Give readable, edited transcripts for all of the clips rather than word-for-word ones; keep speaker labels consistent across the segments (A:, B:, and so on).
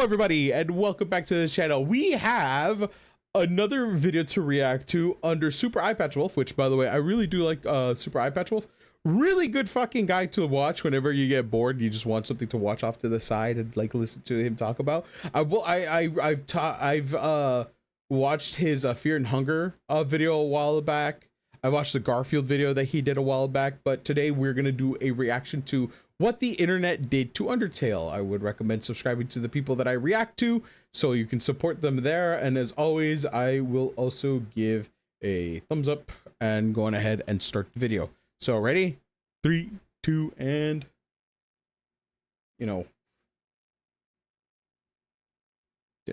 A: everybody, and welcome back to the channel. We have another video to react to under Super Eye Patch Wolf, which, by the way, I really do like Super Eye Patch Wolf. Really good fucking guy to watch whenever you get bored. You just want something to watch off to the side and like listen to him talk about. I've watched his Fear and Hunger video a while back. I watched the Garfield video that he did a while back, but today we're gonna do a reaction to what the internet did to Undertale. I would recommend subscribing to the people that I react to so you can support them there. And as always, I will also give a thumbs up and go on ahead and start the video. So ready? 3, 2, and it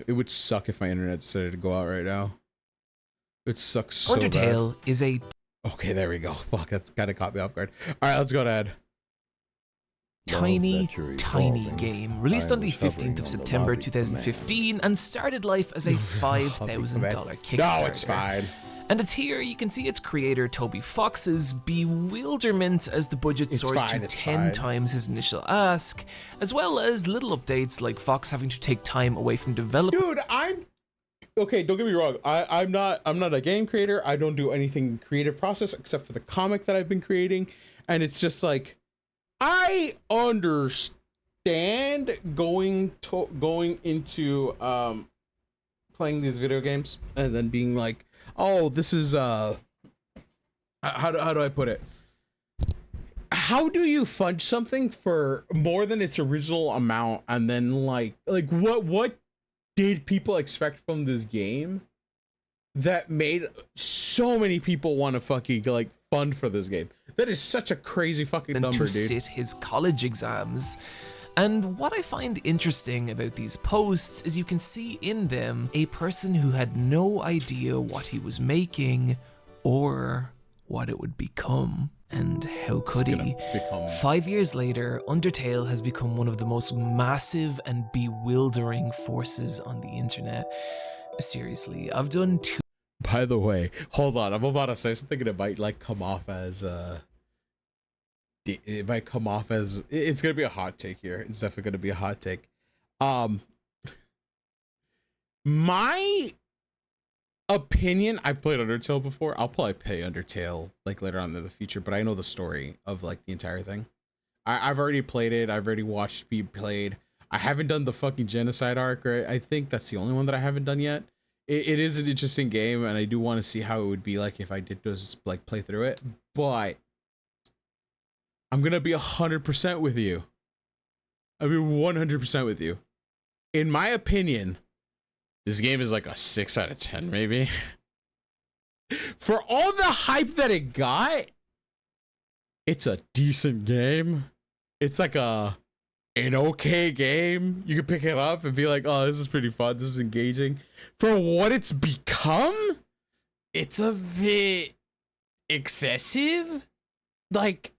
A: would suck if my internet decided to go out right now. It sucks so bad.
B: Undertale is a...
A: Okay, there we go. Fuck, that's kind of caught me off guard. All right, let's go ahead.
B: tiny game released on the 15th of September 2015 and started life as a $5,000 Kickstarter.
A: No, it's fine.
B: And it's here you can see its creator Toby Fox's bewilderment as the budget soars to 10 times his initial ask, as well as little updates like Fox having to take time away from development.
A: Dude, okay, don't get me wrong. I'm not a game creator. I don't do anything creative process except for the comic that I've been creating, and it's just like I understand going into playing these video games and then being like, oh, this is how do I put it? How do you fund something for more than its original amount, and then like what did people expect from this game that made so many people want to fucking like fund for this game? That is such a crazy fucking number,
B: to
A: dude.
B: sit his college exams. And what I find interesting about these posts is you can see in them a person who had no idea what he was making or what it would become. And how could he? 5 years later, Undertale has become one of the most massive and bewildering forces on the internet. Seriously, I've done two.
A: By the way, hold on, I'm about to say something that might like come off as it might come off as it's gonna be a hot take here. It's definitely gonna be a hot take. My opinion, I've played Undertale before. I'll probably play Undertale like later on in the future, but I know the story of like the entire thing. I've already played it. I've already watched it be played. I haven't done the fucking genocide arc, right? I think that's the only one that I haven't done yet. It is an interesting game, and I do want to see how it would be like if I did just like play through it. But I'm gonna be 100% with you. I'll be 100% with you. In my opinion, this game is like a 6 out of 10, maybe. For all the hype that it got, it's a decent game. It's like an okay game. You can pick it up and be like, oh, this is pretty fun. This is engaging. For what it's become, it's a bit excessive. Like,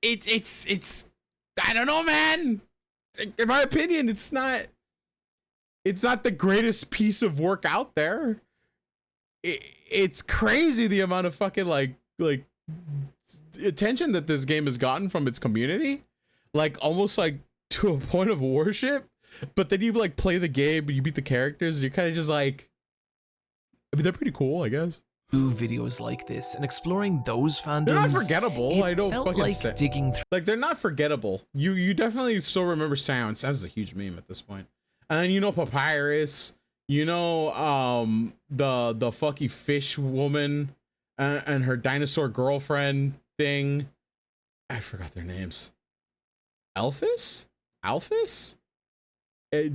A: it's I don't know, man. In my opinion, it's not the greatest piece of work out there. It's crazy the amount of fucking like attention that this game has gotten from its community, like almost like to a point of worship. But then you like play the game, you beat the characters, and you're kind of just like, I mean, they're pretty cool, I guess.
B: Videos like this and exploring those fandoms.
A: They're not forgettable. I don't
B: felt
A: fucking
B: like
A: say.
B: digging through.
A: Like, they're not forgettable. You definitely still remember Sound. Sound's a huge meme at this point. And you know Papyrus. You know the fucking fish woman and her dinosaur girlfriend thing. I forgot their names. Alphys?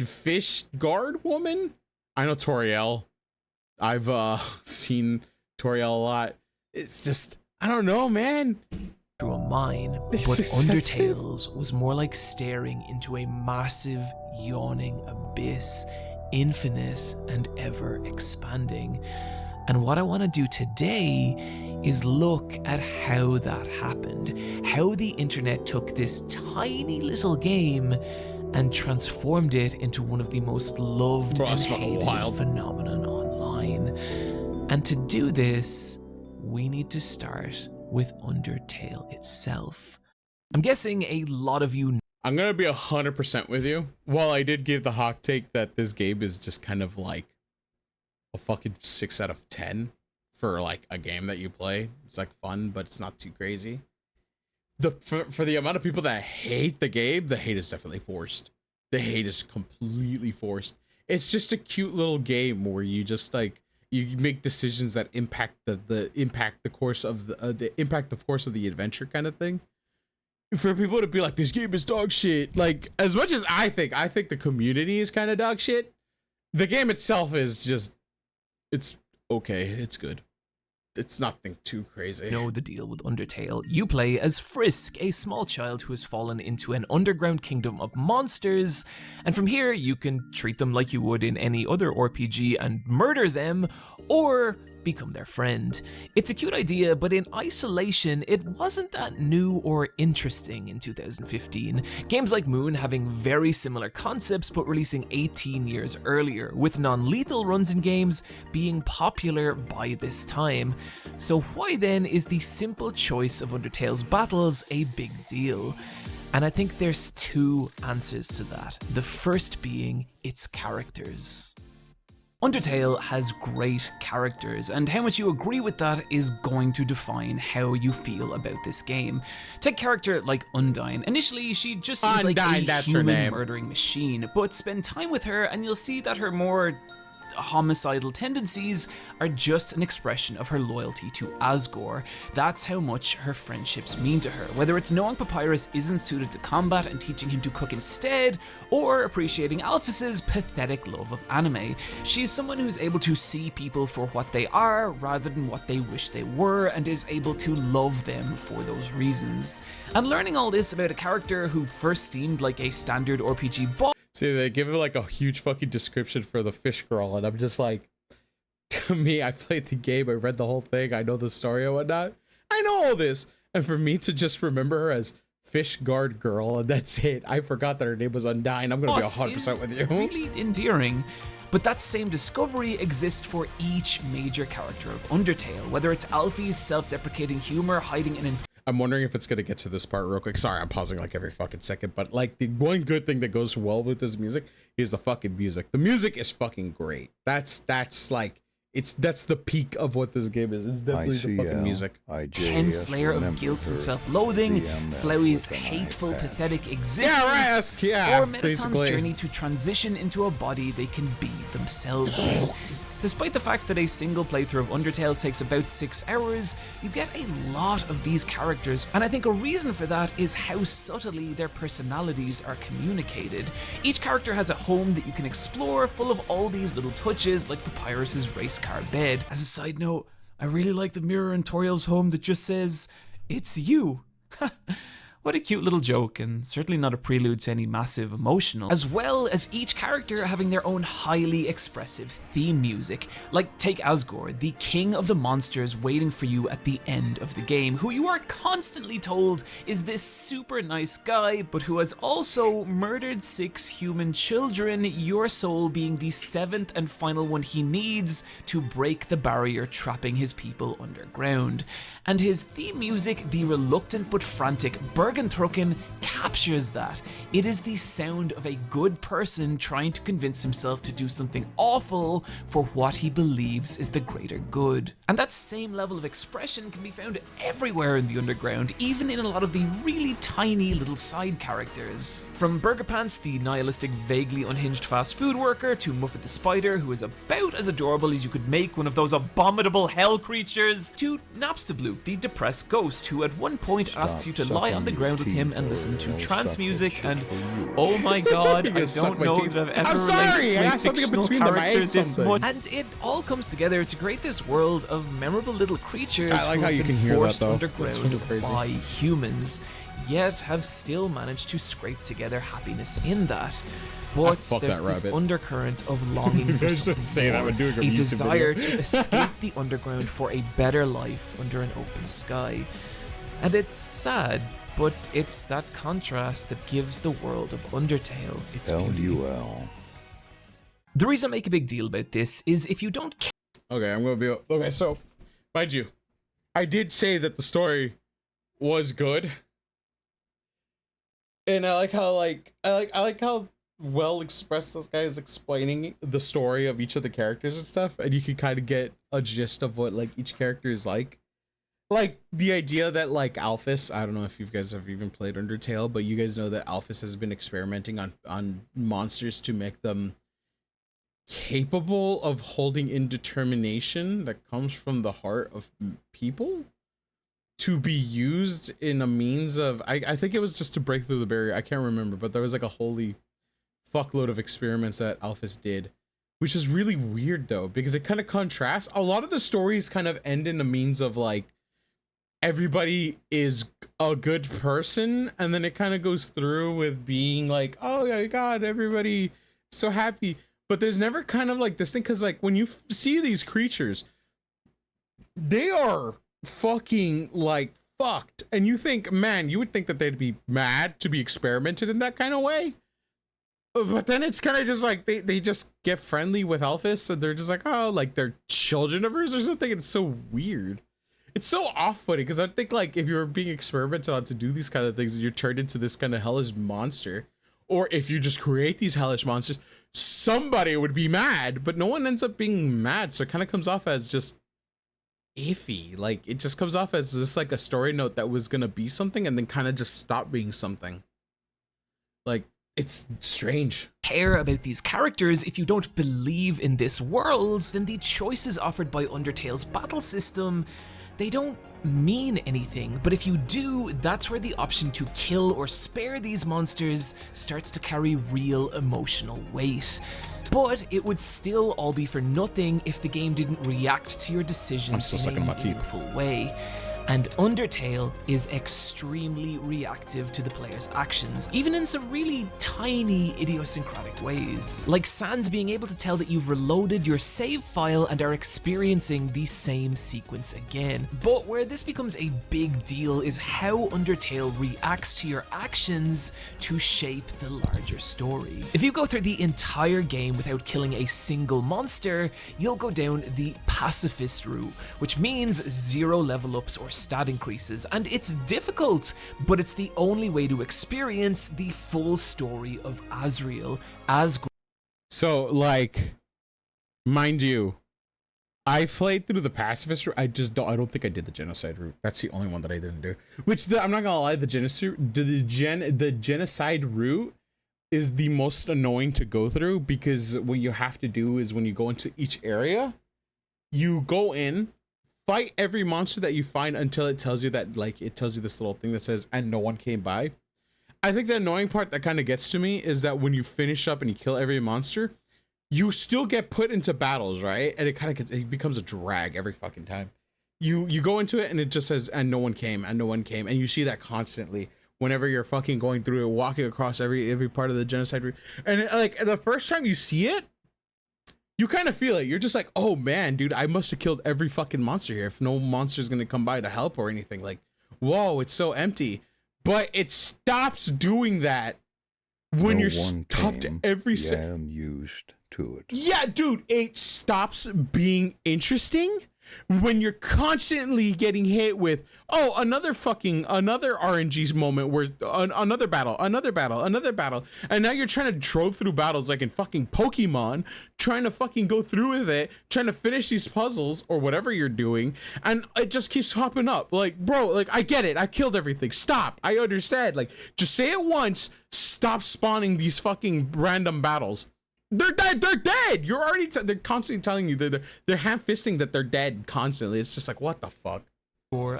A: Fish guard woman? I know Toriel. I've seen Toriel a lot. It's just, I don't know, man.
B: Through a mine, but Undertale's was more like staring into a massive, yawning abyss, infinite and ever expanding. And what I want to do today is look at how that happened, how the internet took this tiny little game and transformed it into one of the most loved and hated phenomenon online. And to do this, we need to start with Undertale itself. I'm guessing a lot of you
A: I'm gonna be 100% with you. While I did give the hot take that this game is just kind of like a fucking 6 out of 10 for like a game that you play. It's like fun, but it's not too crazy. For the amount of people that hate the game, the hate is definitely forced. The hate is completely forced. It's just a cute little game where you just like you make decisions that impact the course of the course of the adventure kind of thing. For people to be like, this game is dog shit, like as much as I think the community is kind of dog shit, the game itself is just, it's okay, it's good. It's nothing too crazy.
B: Know the deal with Undertale. You play as Frisk, a small child who has fallen into an underground kingdom of monsters, and from here you can treat them like you would in any other RPG and murder them, or become their friend. It's a cute idea, but in isolation, it wasn't that new or interesting in 2015. Games like Moon having very similar concepts, but releasing 18 years earlier, with non-lethal runs in games being popular by this time. So why then is the simple choice of Undertale's battles a big deal? And I think there's two answers to that. The first being its characters. Undertale has great characters, and how much you agree with that is going to define how you feel about this game. Take a character like Undyne. Initially, she just seems like a human murdering machine, but spend time with her and you'll see that her more homicidal tendencies are just an expression of her loyalty to Asgore. That's how much her friendships mean to her. Whether it's knowing Papyrus isn't suited to combat and teaching him to cook instead, or appreciating Alphys's pathetic love of anime. She's someone who's able to see people for what they are rather than what they wish they were, and is able to love them for those reasons. And learning all this about a character who first seemed like a standard RPG boss.
A: See, they give it like a huge fucking description for the fish girl, and I'm just like, to me, I played the game, I read the whole thing, I know the story and whatnot. I know all this. And for me to just remember her as Fish Guard Girl, and that's it. I forgot that her name was Undyne. I'm gonna be 100% with you.
B: Really endearing. But that same discovery exists for each major character of Undertale, whether it's Alfie's self-deprecating humor hiding in
A: I'm wondering if it's gonna get to this part real quick. Sorry, I'm pausing like every fucking second, but like the one good thing that goes well with this music is the fucking music. The music is fucking great. That's like that's the peak of what this game is. It's definitely the fucking music.
B: Tense layer of guilt and self-loathing, Flowey's hateful, pathetic existence, or Mettaton's journey to transition into a body they can be themselves in. Despite the fact that a single playthrough of Undertale takes about 6 hours, you get a lot of these characters, and I think a reason for that is how subtly their personalities are communicated. Each character has a home that you can explore, full of all these little touches, like Papyrus's race car bed. As a side note, I really like the mirror in Toriel's home that just says, "It's you." What a cute little joke, and certainly not a prelude to any massive emotional. As well as each character having their own highly expressive theme music. Like take Asgore, the king of the monsters waiting for you at the end of the game, who you are constantly told is this super nice guy, but who has also murdered 6 human children, your soul being the 7th and final one he needs to break the barrier trapping his people underground. And his theme music, the reluctant but frantic Bergentrucken, captures that. It is the sound of a good person trying to convince himself to do something awful for what he believes is the greater good. And that same level of expression can be found everywhere in the underground, even in a lot of the really tiny little side characters. From Burger Pants, the nihilistic, vaguely unhinged fast food worker, to Muffet the Spider, who is about as adorable as you could make one of those abominable hell creatures, to Napstabloop, the depressed ghost, who at one point asks you to lie on the ground with him and listen to trance music, and oh my god, I don't know that I've ever related to a fictional character this much. And it all comes together to create this world of memorable little creatures
A: I like
B: who
A: how
B: have
A: you
B: been
A: can hear
B: forced
A: that, though.
B: underground by humans, yet have still managed to scrape together happiness in that. But there's this undercurrent of longing for something more, a desire to escape the underground for a better life under an open sky. And it's sad, but it's that contrast that gives the world of Undertale its beauty. The reason I make a big deal about this is if you don't care.
A: Okay, I'm gonna be okay. So, mind you, I did say that the story was good. And I like how well expressed this guy is explaining the story of each of the characters and stuff, and you can kind of get a gist of what like each character is like. Like the idea that like Alphys, I don't know if you guys have even played Undertale, but you guys know that Alphys has been experimenting on monsters to make them capable of holding in determination that comes from the heart of people to be used in a means of I think it was just to break through the barrier. I can't remember, but there was like a holy fuckload of experiments that Alphys did, which is really weird though, because it kind of contrasts. A lot of the stories kind of end in a means of like everybody is a good person, and then it kind of goes through with being like, oh my god, everybody so happy. But there's never kind of like this thing, because like when you see these creatures, they are fucking like fucked, and you think, man, you would think that they'd be mad to be experimented in that kind of way, but then it's kind of just like they just get friendly with Alphys, and they're just like, oh, like they're children of hers or something. It's so weird. It's so off-putting, because I think like if you're being experimented on to do these kind of things and you're turned into this kind of hellish monster, or if you just create these hellish monsters, somebody would be mad, but no one ends up being mad. So it kind of comes off as just iffy. Like it just comes off as just like a story note that was gonna be something and then kind of just stop being something. Like it's strange.
B: Care about these characters, if you don't believe in this world, then the choices offered by Undertale's battle system, they don't mean anything. But if you do, that's where the option to kill or spare these monsters starts to carry real emotional weight. But it would still all be for nothing if the game didn't react to your decisions in a meaningful way. And Undertale is extremely reactive to the player's actions, even in some really tiny idiosyncratic ways. Like Sans being able to tell that you've reloaded your save file and are experiencing the same sequence again. But where this becomes a big deal is how Undertale reacts to your actions to shape the larger story. If you go through the entire game without killing a single monster, you'll go down the pacifist route, which means 0 level ups or stat increases, and it's difficult, but it's the only way to experience the full story of Asriel as.
A: So, like, mind you, I played through the pacifist route. I don't think I did the genocide route. That's the only one that I didn't do. I'm not gonna lie, the genocide route is the most annoying to go through, because what you have to do is when you go into each area, you go in, fight every monster that you find until it tells you that, like, it tells you this little thing that says, and no one came by. I think the annoying part that kind of gets to me is that when you finish up and you kill every monster, you still get put into battles, right? And it becomes a drag every fucking time. You go into it and it just says, and no one came, and no one came. And you see that constantly whenever you're fucking going through it, walking across every part of the genocide route. And like the first time you see it, you kind of feel it. You're just like, oh man, dude, I must have killed every fucking monster here if no monster's gonna come by to help or anything. Like, whoa, it's so empty. But it stops doing that when you're stopped every
C: used to it.
A: Yeah, dude, it stops being interesting when you're constantly getting hit with, oh, another RNG moment where another battle, and now you're trying to drove through battles like in fucking Pokemon, trying to fucking go through with it, trying to finish these puzzles or whatever you're doing, and it just keeps hopping up. Like, bro, like, I get it, I killed everything, stop, I understand, like, just say it once, stop spawning these fucking random battles. They're dead. They're dead. You're already. They're constantly telling you they're ham-fisting that they're dead constantly. It's just like, what the fuck.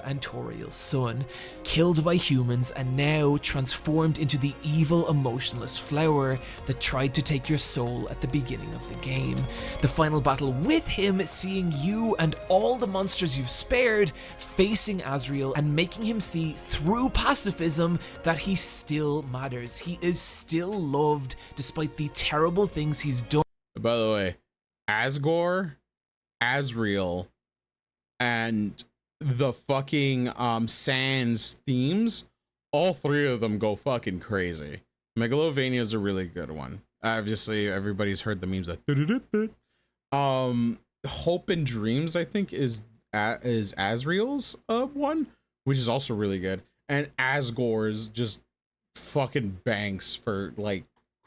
B: And Toriel's son, killed by humans and now transformed into the evil, emotionless flower that tried to take your soul at the beginning of the game. The final battle with him, seeing you and all the monsters you've spared facing Asriel and making him see through pacifism that he still matters. He is still loved despite the terrible things he's done.
A: By the way, Asgore, Asriel, and the fucking Sans themes, all 3 of them go fucking crazy. Megalovania is a really good one. Obviously, everybody's heard the memes that Hope and Dreams, I think, is Asriel's one, which is also really good. And Asgore's just fucking banks for like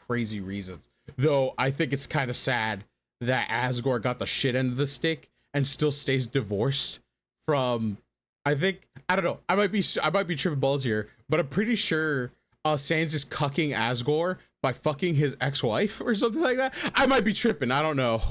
A: crazy reasons. Though I think it's kind of sad that Asgore got the shit end of the stick and still stays divorced from. I don't know. I might be tripping balls here, but I'm pretty sure Sans is cucking Asgore by fucking his ex-wife or something like that. I might be tripping. I don't know.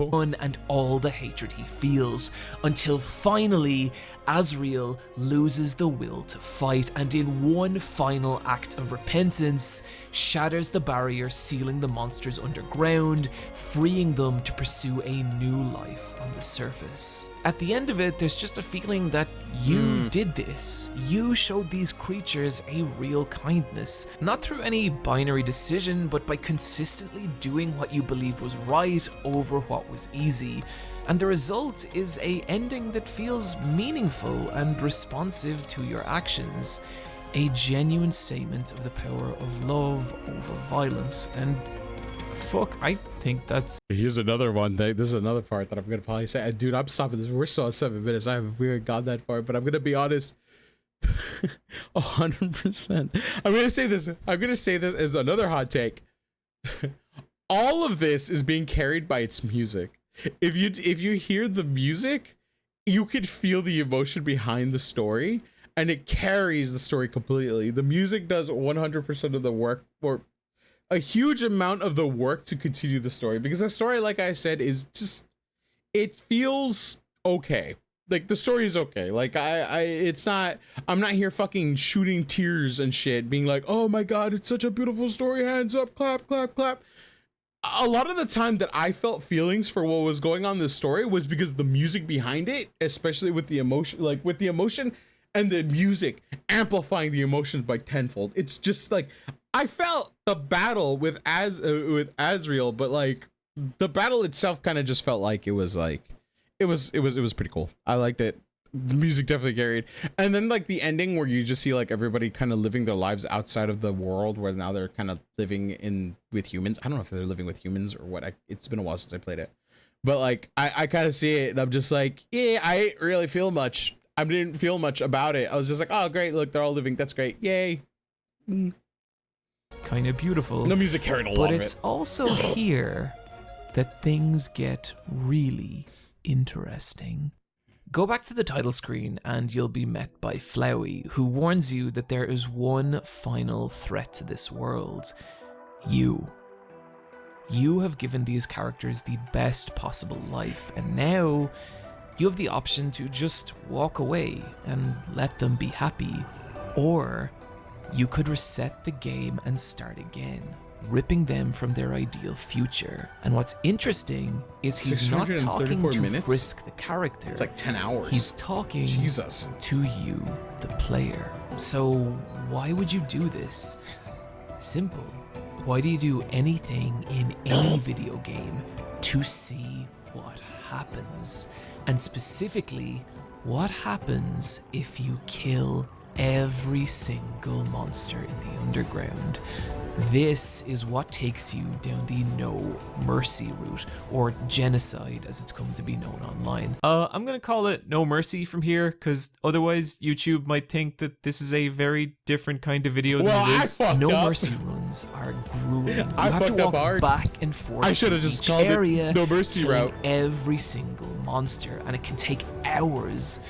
B: And all the hatred he feels until finally Azrael loses the will to fight and in one final act of repentance shatters the barrier sealing the monsters underground, freeing them to pursue a new life on the surface. At the end of it, there's just a feeling that you did this. You showed these creatures a real kindness, not through any binary decision, but by consistently doing what you believed was right over what was easy. And the result is a ending that feels meaningful and responsive to your actions. A genuine statement of the power of love over violence. And fuck, I think that's...
A: Here's another one. This is another part that I'm going to probably say. Dude, I'm stopping this. We're still at 7 minutes. We haven't gone that far, but I'm going to be honest. 100%. I'm going to say this as another hot take. All of this is being carried by its music. If you hear the music, you could feel the emotion behind the story, and it carries the story completely. The music does 100% of the work, or a huge amount of the work to continue the story, because the story, like I said, is just, it feels okay. Like the story is okay. Like I'm not here fucking shooting tears and shit, being like, oh my god, it's such a beautiful story, hands up, clap, clap, clap. A lot of the time that I felt feelings for what was going on in this story was because the music behind it, especially with the emotion, and the music amplifying the emotions by tenfold. It's just like, I felt the battle with Azrael, but like the battle itself kind of just felt like it was pretty cool. I liked it. The music definitely carried. And then like the ending where you just see like everybody kind of living their lives outside of the world, where now they're kind of living with humans. I don't know if they're living with humans or what. It's been a while since I played it, but like I kind of see it and I'm just like, yeah, I didn't really feel much. I didn't feel much about it. I was just like, oh great, look, they're all living. That's great. Yay.
B: Kind of beautiful.
A: The music carried a lot
B: but
A: of it.
B: it's also here that things get really interesting. Go back to the title screen and you'll be met by Flowey, who warns you that there is one final threat to this world. You. You have given these characters the best possible life, and now you have the option to just walk away and let them be happy, or you could reset the game and start again, ripping them from their ideal future. And what's interesting is he's not talking to Frisk the character.
A: It's like 10 hours.
B: He's talking
A: Jesus.
B: to you, the player. So why would you do this? Simple. Why do you do anything in any video game? To see what happens. And specifically, what happens if you kill every single monster in the underground? This is what takes you down the no mercy route, or genocide as it's come to be known online. I'm gonna call it no mercy from here, because otherwise YouTube might think that this is a very different kind of video than it is. No mercy runs are grueling. You have to walk back and forth.
A: I should have just called it no mercy route.
B: Every single monster, and it can take hours.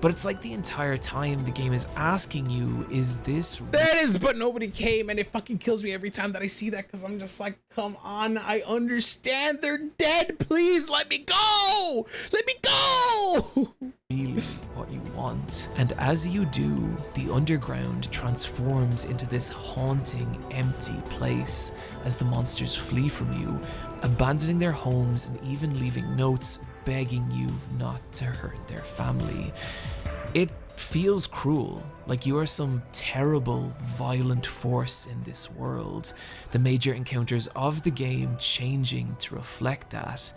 B: But it's like the entire time the game is asking you, is this...
A: That is, but nobody came, and it fucking kills me every time that I see that, because I'm just like, come on, I understand they're dead, please let me go! Let me go!
B: Really what you want. And as you do, the underground transforms into this haunting, empty place as the monsters flee from you, abandoning their homes and even leaving notes begging you not to hurt their family. It feels cruel, like you are some terrible, violent force in this world, the major encounters of the game changing to reflect that,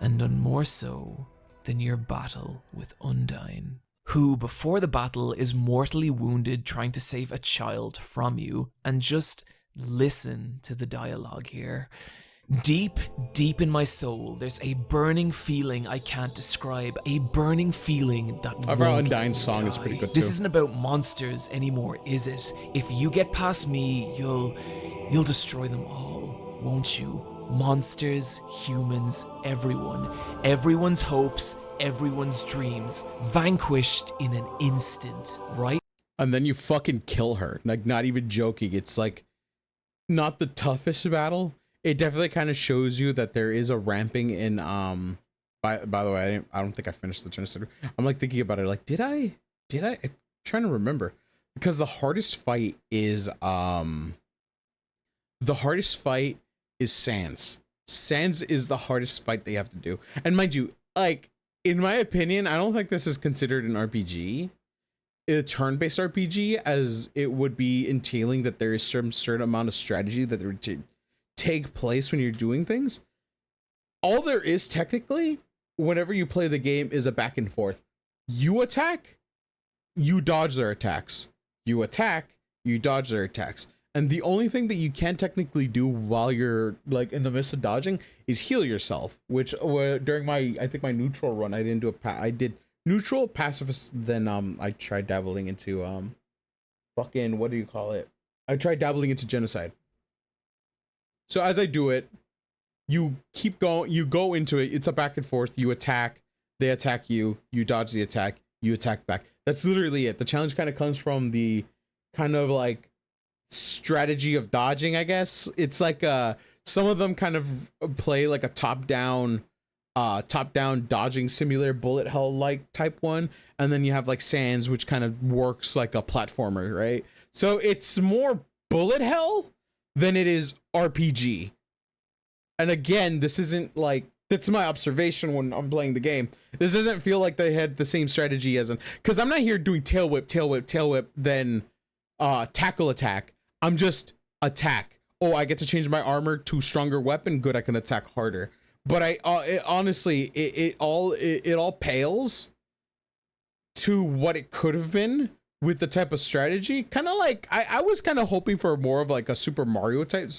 B: and none more so than your battle with Undyne, who before the battle is mortally wounded trying to save a child from you. And just listen to the dialogue here. Deep, deep in my soul, there's a burning feeling I can't describe. A burning feeling that
A: Overall,
B: won't
A: Undyne's
B: let me
A: song is
B: die.
A: pretty good
B: This
A: too.
B: isn't about monsters anymore, is it? If you get past me, you'll destroy them all, won't you? Monsters, humans, everyone. Everyone's hopes, everyone's dreams. Vanquished in an instant, right?
A: And then you fucking kill her. Like, not even joking. It's like not the toughest battle. It definitely kind of shows you that there is a ramping in by the way, I don't think I finished the genocide. I'm like thinking about it, like, did I? I'm trying to remember. Because the hardest fight is Sans. Sans is the hardest fight they have to do. And mind you, like, in my opinion, I don't think this is considered an RPG, a turn-based RPG, as it would be entailing that there is some certain amount of strategy that would take place when you're doing things. All there is technically, whenever you play the game, is a back and forth. You attack, you dodge their attacks. You attack, you dodge their attacks. And the only thing that you can technically do while you're like in the midst of dodging is heal yourself, which during my, I think my neutral run, I didn't do I did neutral, pacifist, then I tried dabbling into fucking, what do you call it? I tried dabbling into genocide. So as I do it, you keep going, you go into it, it's a back and forth, you attack, they attack you, you dodge the attack, you attack back. That's literally it. The challenge kind of comes from the kind of like strategy of dodging, I guess. It's like some of them kind of play like a top-down dodging simulator, bullet hell like type one, and then you have like Sans, which kind of works like a platformer, right? So it's more bullet hell than it is RPG. And again, this isn't like, that's my observation when I'm playing the game. This doesn't feel like they had the same strategy as because I'm not here doing tail whip, then tackle attack. I'm just attack. Oh, I get to change my armor to stronger weapon. Good, I can attack harder. But honestly, it all pales to what it could have been with the type of strategy. Kind of like I was kind of hoping for more of like a Super Mario type,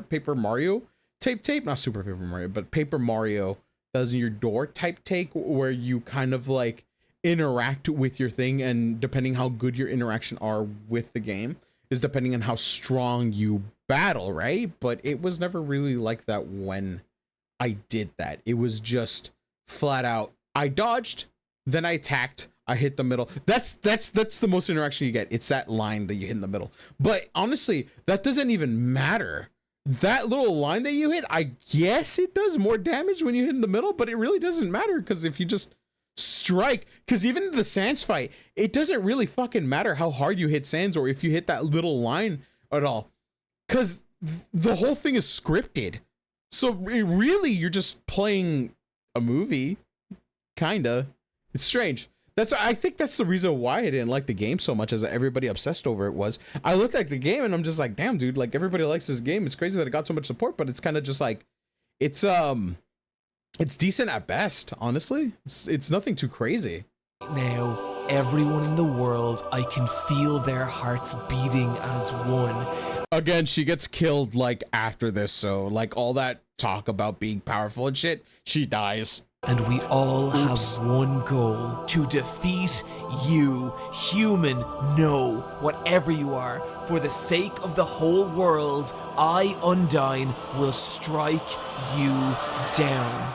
A: Paper Mario tape, not Super Paper Mario, but Paper Mario does in your door type take, where you kind of like interact with your thing, and depending how good your interaction are with the game is depending on how strong you battle, right? But it was never really like that when I did that. It was just flat out, I dodged, then I attacked, I hit the middle. That's the most interaction you get. It's that line that you hit in the middle. But honestly, that doesn't even matter. That little line that you hit, I guess it does more damage when you hit in the middle, but it really doesn't matter, because if you just strike, because even in the Sans fight, it doesn't really fucking matter how hard you hit Sans or if you hit that little line at all, because the whole thing is scripted. So really, you're just playing a movie, kinda. It's strange. I think that's the reason why I didn't like the game so much, as everybody obsessed over it was. I looked at the game and I'm just like, damn, dude, like everybody likes this game. It's crazy that it got so much support, but it's kind of just like, it's decent at best, honestly. It's nothing too crazy.
B: Now, everyone in the world, I can feel their hearts beating as one.
A: Again, she gets killed like after this, so like all that talk about being powerful and shit, she dies.
B: And we all have one goal: to defeat you, human, no, whatever you are. For the sake of the whole world, I, Undyne, will strike you down.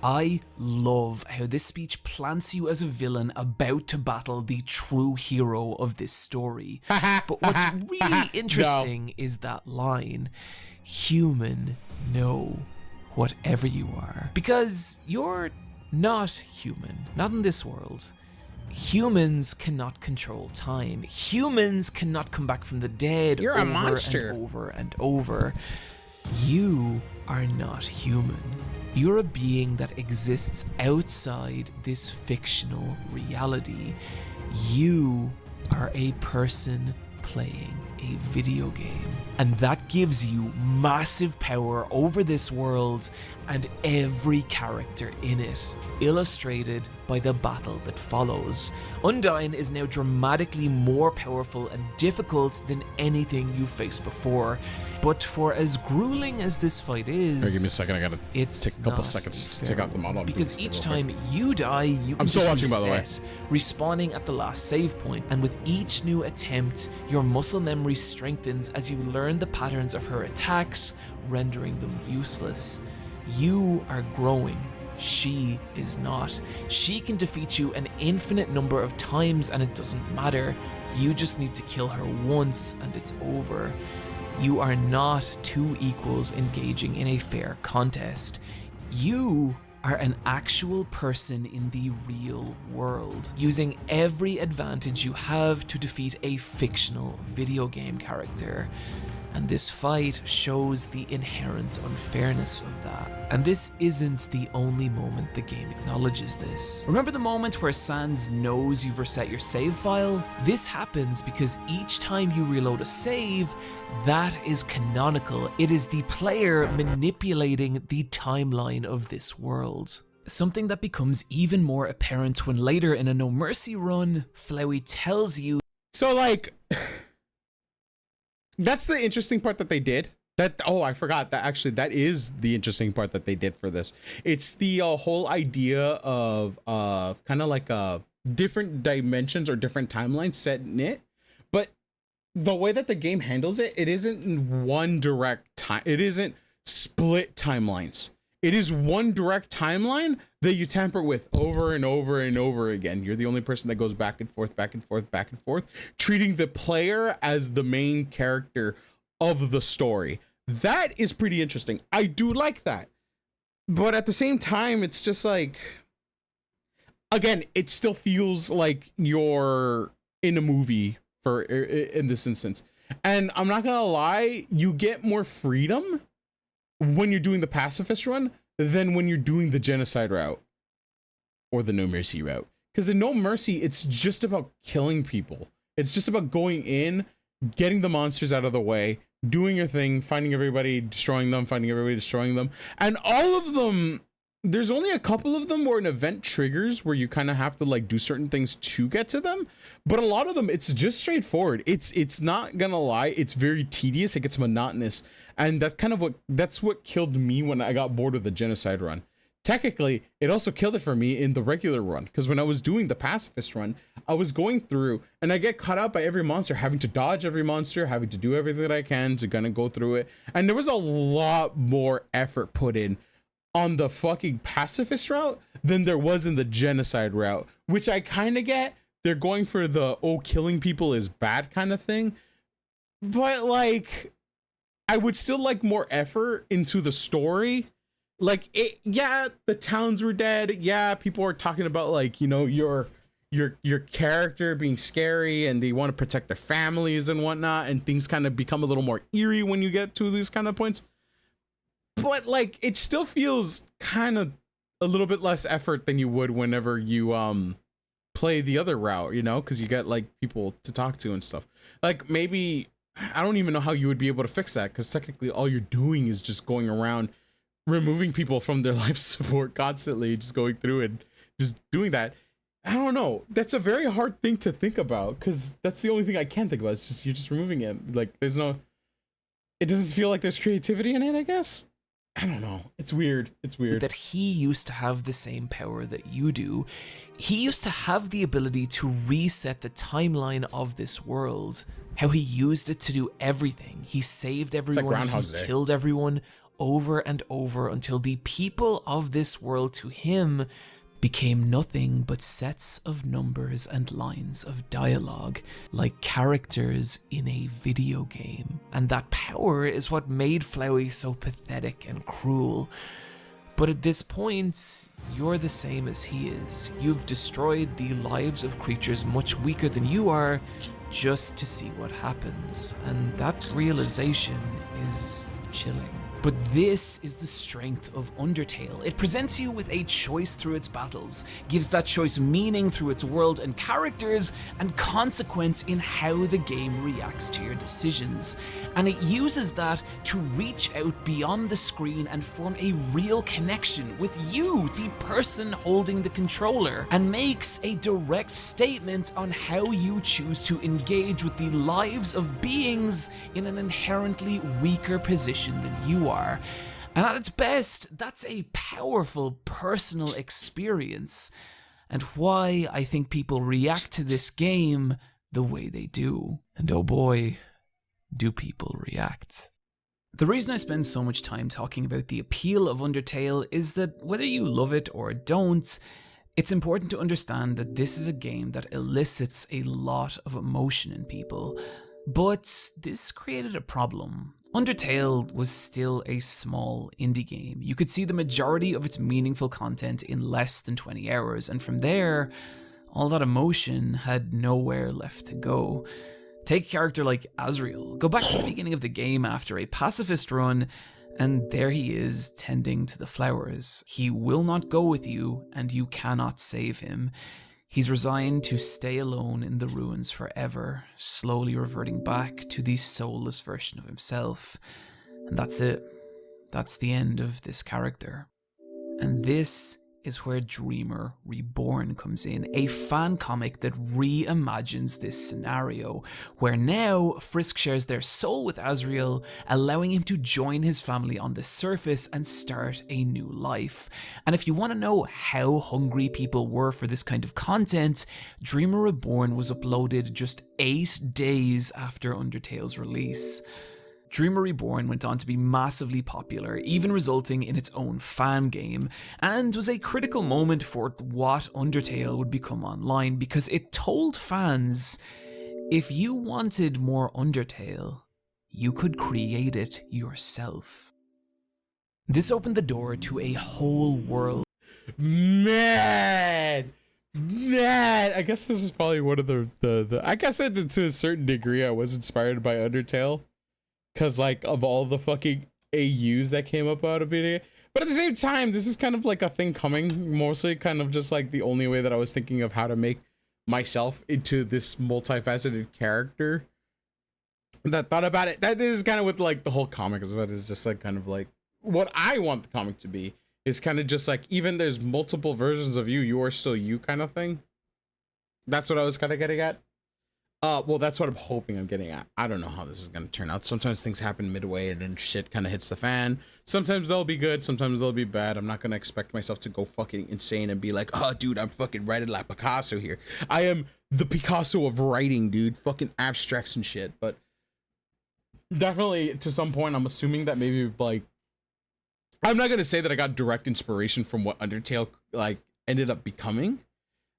B: I love how this speech plants you as a villain about to battle the true hero of this story. But what's really interesting is that line, human, no, whatever you are. Because you're not human, not in this world. Humans cannot control time. Humans cannot come back from the dead.
A: You're a monster.
B: And over and over. You are not human. You're a being that exists outside this fictional reality. You are a person playing a video game. And that gives you massive power over this world and every character in it, illustrated by the battle that follows. Undyne is now dramatically more powerful and difficult than anything you faced before. But for as grueling as this fight is,
A: give me a second. I gotta take a couple
B: not
A: seconds to
B: fair,
A: take out the model.
B: because each time you die, you can
A: I'm still
B: just
A: watching, by the way.
B: reset, respawning at the last save point. And with each new attempt, your muscle memory strengthens as you learn the patterns of her attacks, rendering them useless. You are growing. She is not. She can defeat you an infinite number of times and it doesn't matter. You just need to kill her once and it's over. You are not two equals engaging in a fair contest. You are an actual person in the real world, using every advantage you have to defeat a fictional video game character. And this fight shows the inherent unfairness of that. And this isn't the only moment the game acknowledges this. Remember the moment where Sans knows you've reset your save file? This happens because each time you reload a save, that is canonical. It is the player manipulating the timeline of this world. Something that becomes even more apparent when later in a No Mercy run, Flowey tells you.
A: So like, that's the interesting part that they did. I forgot that actually that is the interesting part that they did for this. It's the whole idea of kind of like different dimensions or different timelines set in it, but the way that the game handles it, it isn't one direct time. It isn't split timelines. It is one direct timeline that you tamper with over and over and over again. You're the only person that goes back and forth, back and forth, back and forth, treating the player as the main character of the story. That is pretty interesting. I do like that. But at the same time, it's just like, again, it still feels like you're in a movie in this instance. And I'm not gonna lie, you get more freedom when you're doing the pacifist run than when you're doing the genocide route or the No Mercy route. Because in No Mercy, it's just about killing people. It's just about going in, getting the monsters out of the way, doing your thing, finding everybody, destroying them, finding everybody, destroying them. And all of them, there's only a couple of them where an event triggers where you kind of have to like do certain things to get to them. But a lot of them, it's just straightforward. It's not gonna lie, it's very tedious, it gets monotonous. And that's what killed me when I got bored of the genocide run. Technically, it also killed it for me in the regular run, because when I was doing the pacifist run, I was going through and I get caught up by every monster, having to dodge every monster, having to do everything that I can to kind of go through it. And there was a lot more effort put in on the fucking pacifist route than there was in the genocide route, which I kind of get. They're going for the, oh, killing people is bad kind of thing. But like, I would still like more effort into the story. Like it, yeah, the towns were dead. Yeah, people are talking about like, you know, your character being scary and they want to protect their families and whatnot, and things kind of become a little more eerie when you get to these kind of points. But like, it still feels kind of a little bit less effort than you would whenever you play the other route, you know, because you get like people to talk to and stuff. Like maybe, I don't even know how you would be able to fix that, because technically all you're doing is just going around removing people from their life support constantly, just going through and just doing that. I don't know. That's a very hard thing to think about, because that's the only thing I can think about. It's just, you're just removing it. Like it doesn't feel like there's creativity in it, I guess. I don't know. It's weird. It's weird.
B: That he used to have the same power that you do. He used to have the ability to reset the timeline of this world. How he used it to do everything. He saved everyone, he killed everyone over and over until the people of this world to him became nothing but sets of numbers and lines of dialogue, like characters in a video game. And that power is what made Flowey so pathetic and cruel. But at this point, you're the same as he is. You've destroyed the lives of creatures much weaker than you are, just to see what happens. And that realization is chilling. But this is the strength of Undertale. It presents you with a choice through its battles, gives that choice meaning through its world and characters, and consequence in how the game reacts to your decisions. And it uses that to reach out beyond the screen and form a real connection with you, the person holding the controller, and makes a direct statement on how you choose to engage with the lives of beings in an inherently weaker position than you are. And at its best, that's a powerful personal experience, and why I think people react to this game the way they do. And oh boy, do people react. The reason I spend so much time talking about the appeal of Undertale is that whether you love it or don't, it's important to understand that this is a game that elicits a lot of emotion in people. But this created a problem. Undertale was still a small indie game. You could see the majority of its meaningful content in less than 20 hours, and from there, all that emotion had nowhere left to go. Take a character like Azriel. Go back to the beginning of the game after a pacifist run, and there he is tending to the flowers. He will not go with you, and you cannot save him. He's resigned to stay alone in the ruins forever, slowly reverting back to the soulless version of himself. And that's it. That's the end of this character. And this is where Dreamer Reborn comes in, a fan comic that reimagines this scenario, where now Frisk shares their soul with Azriel, allowing him to join his family on the surface and start a new life. And if you want to know how hungry people were for this kind of content, Dreamer Reborn was uploaded just 8 days after Undertale's release. Dreamer Reborn went on to be massively popular, even resulting in its own fan game, and was a critical moment for what Undertale would become online, because it told fans, if you wanted more Undertale, you could create it yourself. This opened the door to a whole world.
A: Man, I guess this is probably one of the I guess to a certain degree I was inspired by Undertale. Because, like, of all the fucking AUs that came up out of it. But at the same time, this is kind of like a thing coming. Mostly kind of just like the only way that I was thinking of how to make myself into this multifaceted character. That thought about it. That is kind of what, like, the whole comic is about. It's just, like, kind of like what I want the comic to be. Is kind of just like, even there's multiple versions of you, you are still you kind of thing. That's what I was kind of getting at. Well, that's what I'm hoping I'm getting at. I don't know how this is going to turn out. Sometimes things happen midway and then shit kind of hits the fan. Sometimes they'll be good. Sometimes they'll be bad. I'm not going to expect myself to go fucking insane and be like, oh, dude, I'm fucking writing like Picasso here. I am the Picasso of writing, dude. Fucking abstracts and shit. But definitely to some point, I'm assuming that maybe like, I'm not going to say that I got direct inspiration from what Undertale like ended up becoming.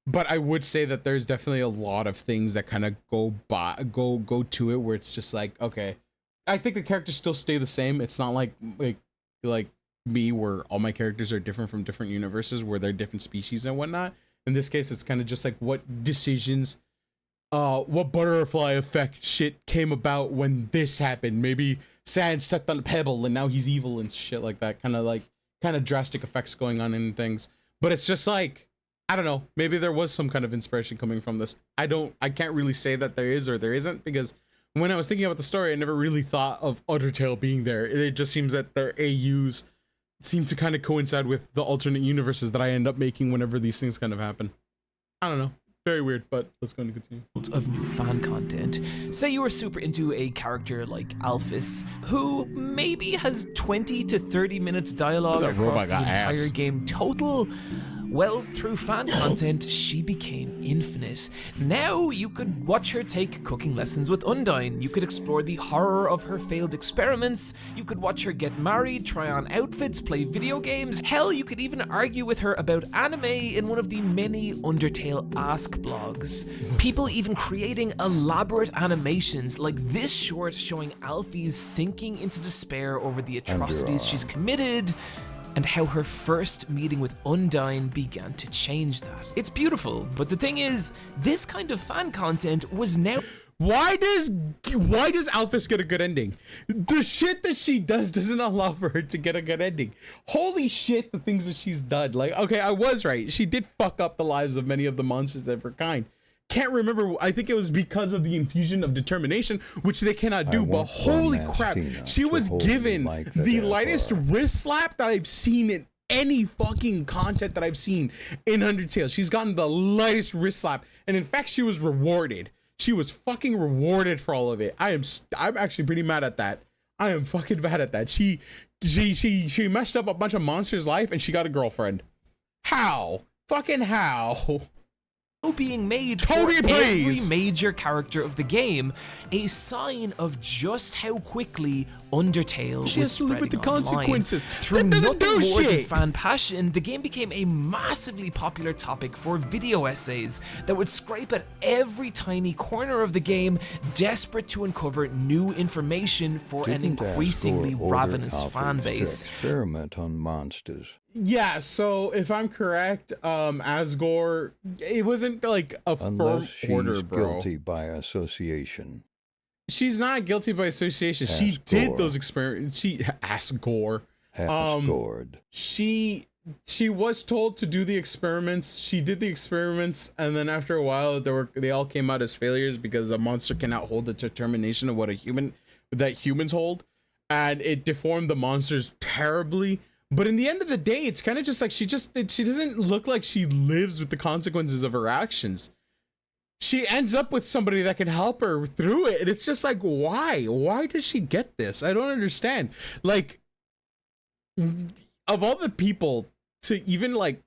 A: But I would say that there's definitely a lot of things that kind of go to it where it's just like, okay, I think the characters still stay the same. It's not like me where all my characters are different from different universes where they're different species and whatnot. In this case, it's kind of just like what decisions, what butterfly effect shit came about when this happened. Maybe sand stepped on a pebble and now he's evil and shit like that. Kind of drastic effects going on in things. But it's just like, I don't know, maybe there was some kind of inspiration coming from this. I can't really say that there is or there isn't, because when I was thinking about the story, I never really thought of Undertale being there. It just seems that their AUs seem to kind of coincide with the alternate universes that I end up making whenever these things kind of happen. I don't know. Very weird, but let's go and continue.
B: Of new fan content. Say you are super into a character like Alphys, who maybe has 20 to 30 minutes dialogue across the entire game total. Well, through fan content, she became infinite. Now you could watch her take cooking lessons with Undyne. You could explore the horror of her failed experiments. You could watch her get married, try on outfits, play video games. Hell, you could even argue with her about anime in one of the many Undertale Ask blogs. People even creating elaborate animations like this short showing Alphys sinking into despair over the atrocities she's committed, and how her first meeting with Undyne began to change that. It's beautiful, but the thing is, this kind of fan content was now...
A: Why does Alphys get a good ending? The shit that she does doesn't allow for her to get a good ending. Holy shit, the things that she's done. Like, okay, I was right. She did fuck up the lives of many of the monsters of her kind. Can't remember. I think it was because of the infusion of determination, which they cannot do. But holy crap, she was given the lightest wrist slap that I've seen in any fucking content that I've seen in Undertale. She's gotten the lightest wrist slap, and in fact, she was rewarded. She was fucking rewarded for all of it. I'm actually pretty mad at that. I am fucking mad at that. She messed up a bunch of monsters' life, and she got a girlfriend. How? Fucking how?
B: Being made for every major character of the game, a sign of just how quickly Undertale was spreading with the consequences. Through nothing more than fan passion, the game became a massively popular topic for video essays that would scrape at every tiny corner of the game, desperate to uncover new information for an increasingly ravenous fan base.
C: Experiment on monsters.
A: Yeah, so if I'm correct, Asgore, it wasn't like a firm order, bro.
C: Guilty by association.
A: She's not guilty by association. She did those experiments. Asgore. She was told to do the experiments. She did the experiments, and then after a while, they all came out as failures because a monster cannot hold the determination of what humans hold, and it deformed the monsters terribly. But in the end of the day, it's kind of just like she doesn't look like she lives with the consequences of her actions. She ends up with somebody that can help her through it. And it's just like, why? Why does she get this? I don't understand. Like, of all the people to even like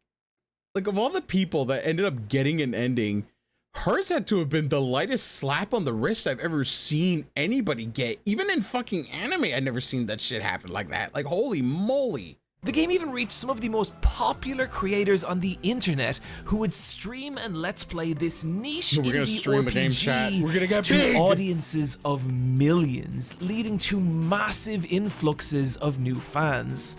A: of all the people that ended up getting an ending, hers had to have been the lightest slap on the wrist I've ever seen anybody get. Even in fucking anime, I've never seen that shit happen like that. Like, holy moly.
B: The game even reached some of the most popular creators on the internet who would stream and let's play this niche indie RPG
A: the game chat. We're gonna get big.
B: Audiences of millions, leading to massive influxes of new fans.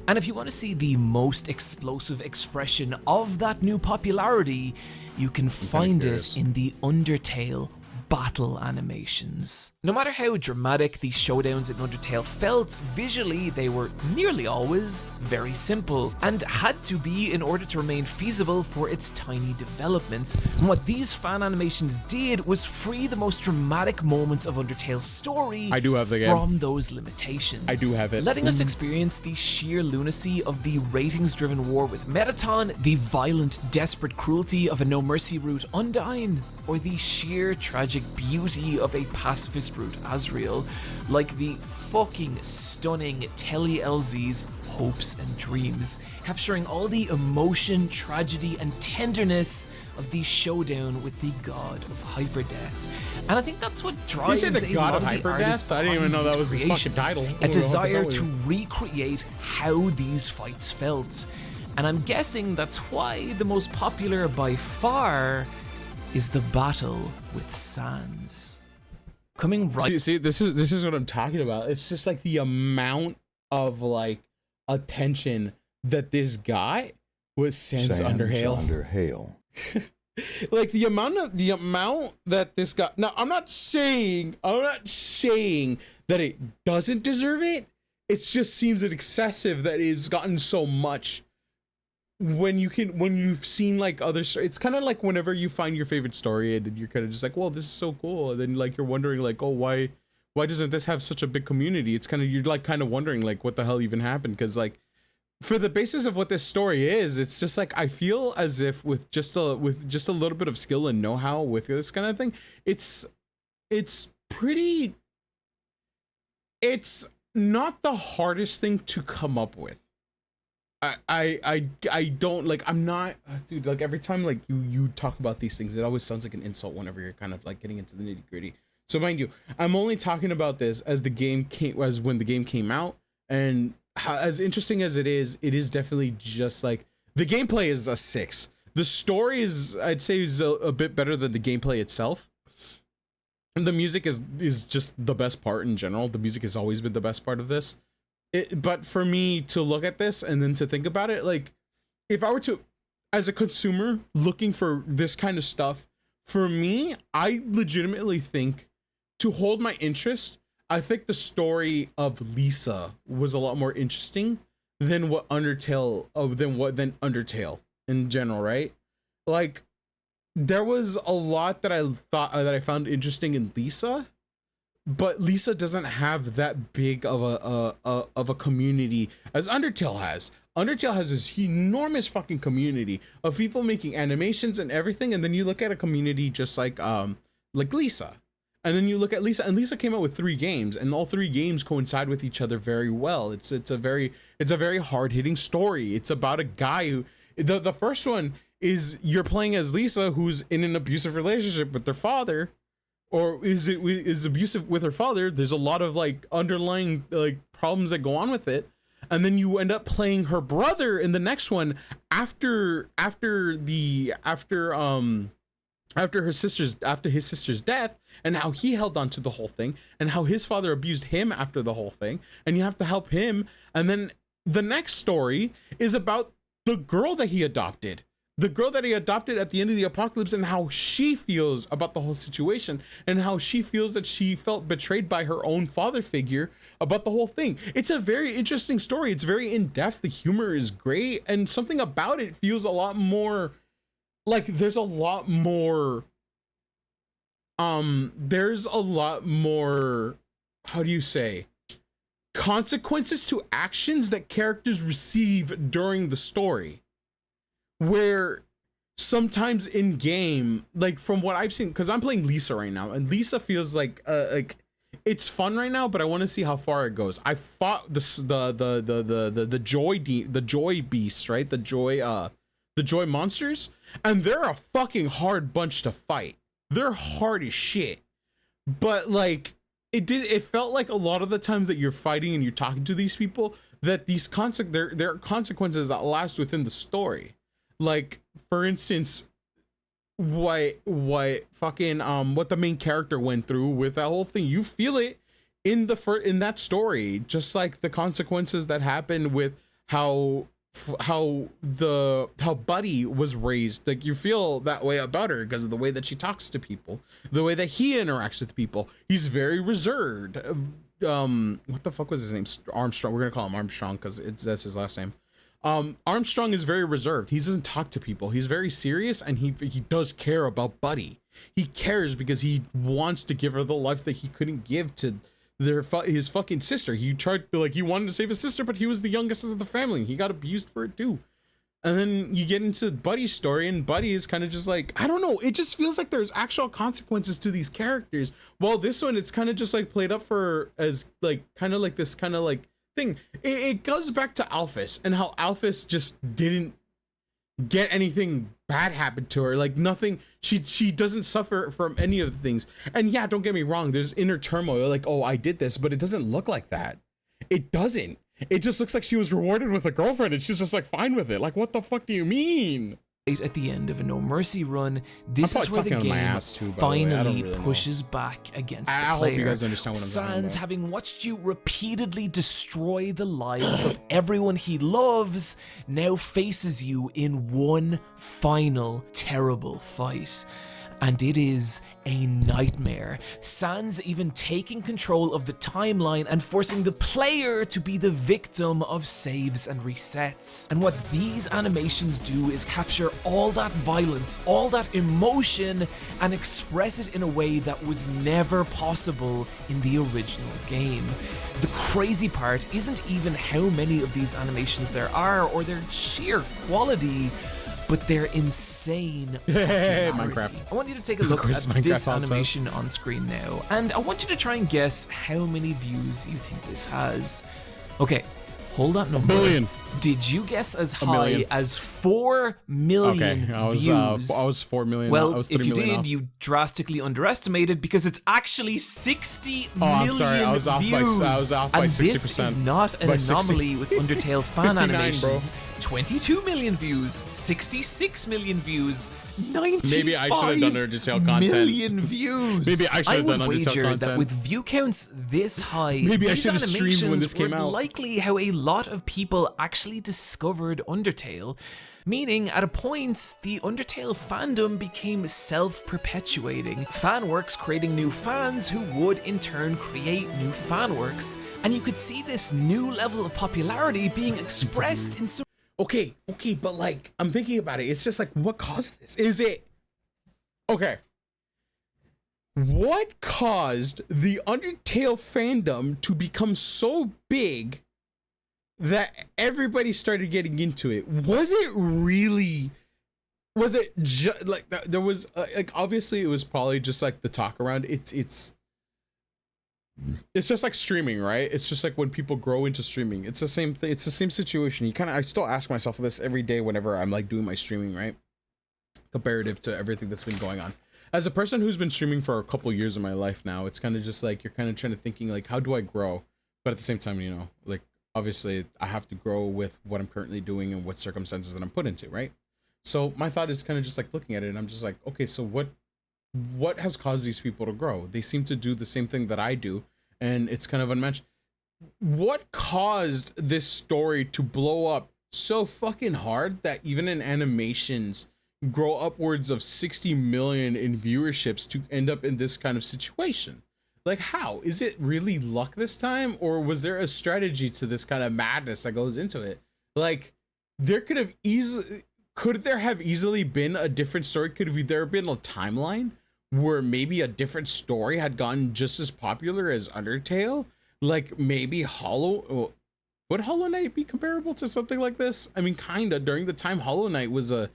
B: And if you want to see the most explosive expression of that new popularity, you can find it in the Undertale battle animations. No matter how dramatic the showdowns in Undertale felt, visually they were nearly always very simple and had to be in order to remain feasible for its tiny development. And what these fan animations did was free the most dramatic moments of Undertale's story from those limitations.
A: I do have it.
B: Letting us experience the sheer lunacy of the ratings-driven war with Metaton, the violent, desperate cruelty of a no mercy route Undyne, or the sheer tragic beauty of a pacifist route Asriel, like the fucking stunning Telly LZ's Hopes and Dreams, capturing all the emotion, tragedy, and tenderness of the showdown with the god of hyperdeath. And I think that's what drives
A: the god of hyperdeath. I didn't even know that was his fucking title.
B: A desire to recreate how these fights felt. And I'm guessing that's why the most popular by far is the battle with Sans. Coming right.
A: See, this is what I'm talking about. It's just like the amount of like attention that this guy with Sans Undertale. Like the amount that this guy. Now, I'm not saying that it doesn't deserve it. It just seems excessive that it's gotten so much. When you've seen like other, it's kind of like whenever you find your favorite story and you're kind of just like, well, this is so cool, and then like you're wondering like, oh, why doesn't this have such a big community? It's kind of, you're like kind of wondering like what the hell even happened, because like for the basis of what this story is, it's just like I feel as if with just a little bit of skill and know-how with this kind of thing, it's not the hardest thing to come up with. I don't like, I'm not, dude, like every time like you talk about these things, it always sounds like an insult whenever you're kind of like getting into the nitty gritty. So mind you, I'm only talking about this as when the game came out, and how, as interesting as it is definitely just like, the gameplay is a 6. The story is, I'd say, is a bit better than the gameplay itself. And the music is just the best part in general. The music has always been the best part of this. But for me to look at this and then to think about it, like if I were to, as a consumer looking for this kind of stuff For me, I legitimately think to hold my interest, I think the story of Lisa was a lot more interesting than what Undertale than Undertale in general, right? Like there was a lot that I thought that I found interesting in Lisa, but Lisa doesn't have that big of a community as Undertale has. Undertale has this enormous fucking community of people making animations and everything, and then you look at a community just like Lisa. And then you look at Lisa, and Lisa came out with 3 games, and all 3 games coincide with each other very well. It's a very hard-hitting story. It's about a guy who the first one is you're playing as Lisa, who's in an abusive relationship with their father, or is abusive with her father. There's a lot of like underlying like problems that go on with it, and then you end up playing her brother in the next one after his sister's death, and how he held on to the whole thing, and how his father abused him after the whole thing, and you have to help him. And then the next story is about the girl that he adopted. The girl that he adopted at the end of the apocalypse, and how she feels about the whole situation, and how she feels that she felt betrayed by her own father figure about the whole thing. It's a very interesting story. It's very in-depth. The humor is great, and something about it feels a lot more like there's a lot more how do you say, consequences to actions that characters receive during the story, where sometimes in game, like from what I've seen, because I'm playing Lisa right now, and Lisa feels like it's fun right now, but I want to see how far it goes. I fought the joy beasts, right? The joy monsters, and they're a fucking hard bunch to fight. They're hard as shit. But like it felt like a lot of the times that you're fighting and you're talking to these people, that these there are consequences that last within the story. Like for instance, what the main character went through with that whole thing, you feel it in that story, just like the consequences that happened with how Buddy was raised. Like you feel that way about her because of the way that she talks to people, the way that he interacts with people. He's very reserved. What the fuck was his name? Armstrong. We're gonna call him Armstrong because that's his last name. Armstrong is very reserved. He doesn't talk to people. He's very serious, and he does care about Buddy. He cares because he wants to give her the life that he couldn't give to his fucking sister. He wanted to save his sister, but he was the youngest of the family. He got abused for it too. And then you get into Buddy's story, and Buddy is kind of just like, I don't know, it just feels like there's actual consequences to these characters. Well, this one, it's kind of just like played up for as like kind of like this kind of like thing. It goes back to Alphys, and how Alphys just didn't get anything bad happen to her. Like nothing, she doesn't suffer from any of the things. And yeah, don't get me wrong, there's inner turmoil, like, oh, I did this, but it doesn't look like that. It doesn't. It just looks like she was rewarded with a girlfriend, and she's just like fine with it. Like, what the fuck do you mean?
B: At the end of a No Mercy run, this is where the game finally pushes back against the player.
A: I hope you guys understand what I'm talking
B: Sans,
A: about.
B: having watched you repeatedly destroy the lives of everyone he loves, now faces you in one final terrible fight. And it is a nightmare. Sans even taking control of the timeline and forcing the player to be the victim of saves and resets. And what these animations do is capture all that violence, all that emotion, and express it in a way that was never possible in the original game. The crazy part isn't even how many of these animations there are or their sheer quality, but they're insane.
A: Minecraft.
B: I want you to take a look at this animation on screen now, and I want you to try and guess how many views you think this has. Okay, hold that number.
A: Billion.
B: Did you guess as high as 4 million
A: Okay, I was
B: views?
A: 4 million.
B: Well,
A: I was 3
B: if you
A: million
B: did,
A: off.
B: you drastically underestimated, because it's actually 60 million
A: I'm sorry, I was off by-
B: views.
A: I was off by
B: and
A: 60%.
B: this is not an
A: By 60.
B: anomaly with Undertale fan
A: 59,
B: animations. 22 million views, 66 million views, 95
A: Maybe I should have done Undertale content.
B: million views.
A: Maybe I should have done
B: would
A: Undertale
B: wager
A: content.
B: that with view counts this high,
A: Maybe I
B: these
A: should have streamed when this
B: animations
A: came
B: were
A: out.
B: likely how a lot of people actually actually discovered Undertale, meaning at a point, the Undertale fandom became self-perpetuating, fanworks creating new fans who would in turn create new fanworks, and you could see this new level of popularity being expressed in some...
A: Okay, but like, I'm thinking about it, it's just like, what caused this? Is it... Okay. What caused the Undertale fandom to become so big that everybody started getting into it? Was it just like there was like, obviously it was probably just like the talk around it's just like streaming, right? It's just like when people grow into streaming, it's the same thing. It's the same situation. I still ask myself this every day whenever I'm like doing my streaming, right? Comparative to everything that's been going on. As a person who's been streaming for a couple years of my life now, it's kind of just like, you're kind of trying to thinking like, how do I grow? But at the same time, you know, like, obviously I have to grow with what I'm currently doing and what circumstances that I'm put into, right? So my thought is kind of just like looking at it and I'm just like, okay, so what has caused these people to grow? They seem to do the same thing that I do, and it's kind of unmatched. What caused this story to blow up so fucking hard that even in animations grow upwards of 60 million in viewerships to end up in this kind of situation? Like, how? Is it really luck this time, or was there a strategy to this kind of madness that goes into it? Like, could there have easily been a different story? Could there have been a timeline where maybe a different story had gotten just as popular as Undertale? Like, maybe would Hollow Knight be comparable to something like this? I mean, kinda. During the time Hollow Knight was a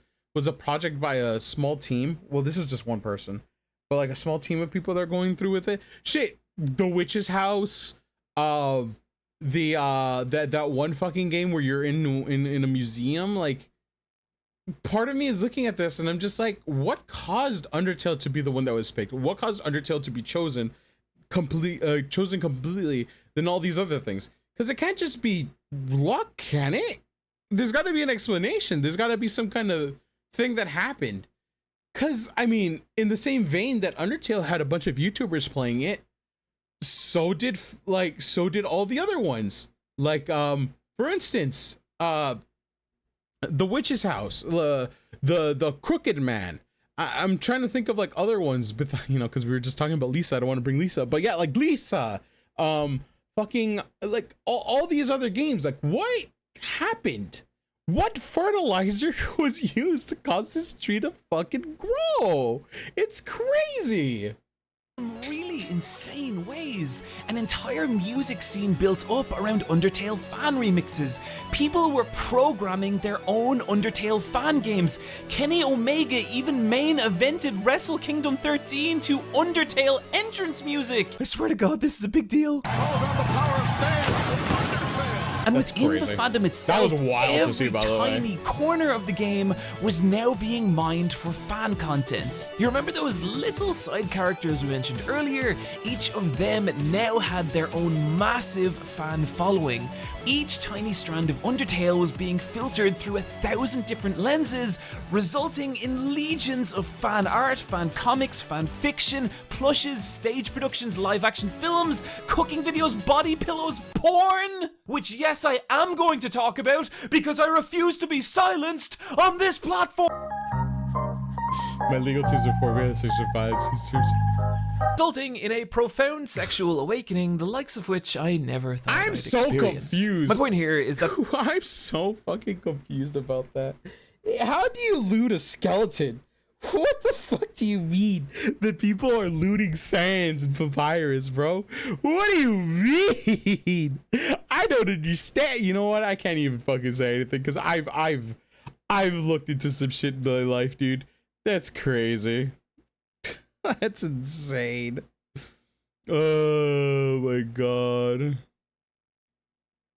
A: project by a small team. Well, this is just one person, but like a small team of people that are going through with it. Shit, The Witch's House, that one fucking game where you're in a museum. Like, part of me is looking at this and I'm just like, what caused Undertale to be the one that was picked? What caused Undertale to be chosen completely than all these other things? Because it can't just be luck, can it? There's got to be an explanation. There's got to be some kind of thing that happened. Because I mean, in the same vein that Undertale had a bunch of YouTubers playing it, so did all the other ones. Like for instance, The Witch's House, the Crooked Man. I'm trying to think of like other ones, but you know, because we were just talking about Lisa, I don't want to bring Lisa, but yeah, like Lisa, fucking like all these other games. Like, what happened? What fertilizer was used to cause this tree to fucking grow? It's crazy.
B: Really insane ways. An entire music scene built up around Undertale fan remixes. People were programming their own Undertale fan games. Kenny Omega even main evented Wrestle Kingdom 13 to Undertale entrance music. I swear to God, this is a big deal. And
A: That's
B: within
A: crazy.
B: the fandom itself,
A: That was wild to see, by the way.
B: tiny corner of the game was now being mined for fan content. You remember those little side characters we mentioned earlier? Each of them now had their own massive fan following. Each tiny strand of Undertale was being filtered through 1,000 different lenses, resulting in legions of fan art, fan comics, fan fiction, plushes, stage productions, live action films, cooking videos, body pillows, porn! Which, yes, I am going to talk about because I refuse to be silenced on this platform!
A: My legal teams are formulated section 5.
B: Resulting in a profound sexual awakening, the likes of which I never thought
A: I'm
B: I'd
A: so
B: experience.
A: confused.
B: My point here is that
A: I'm so fucking confused about that. How do you loot a skeleton? What the fuck do you mean that people are looting sands and papyrus, bro? What do you mean? I don't understand. You know what? I can't even fucking say anything because I've looked into some shit in my life, dude. That's crazy. That's insane. Oh my god.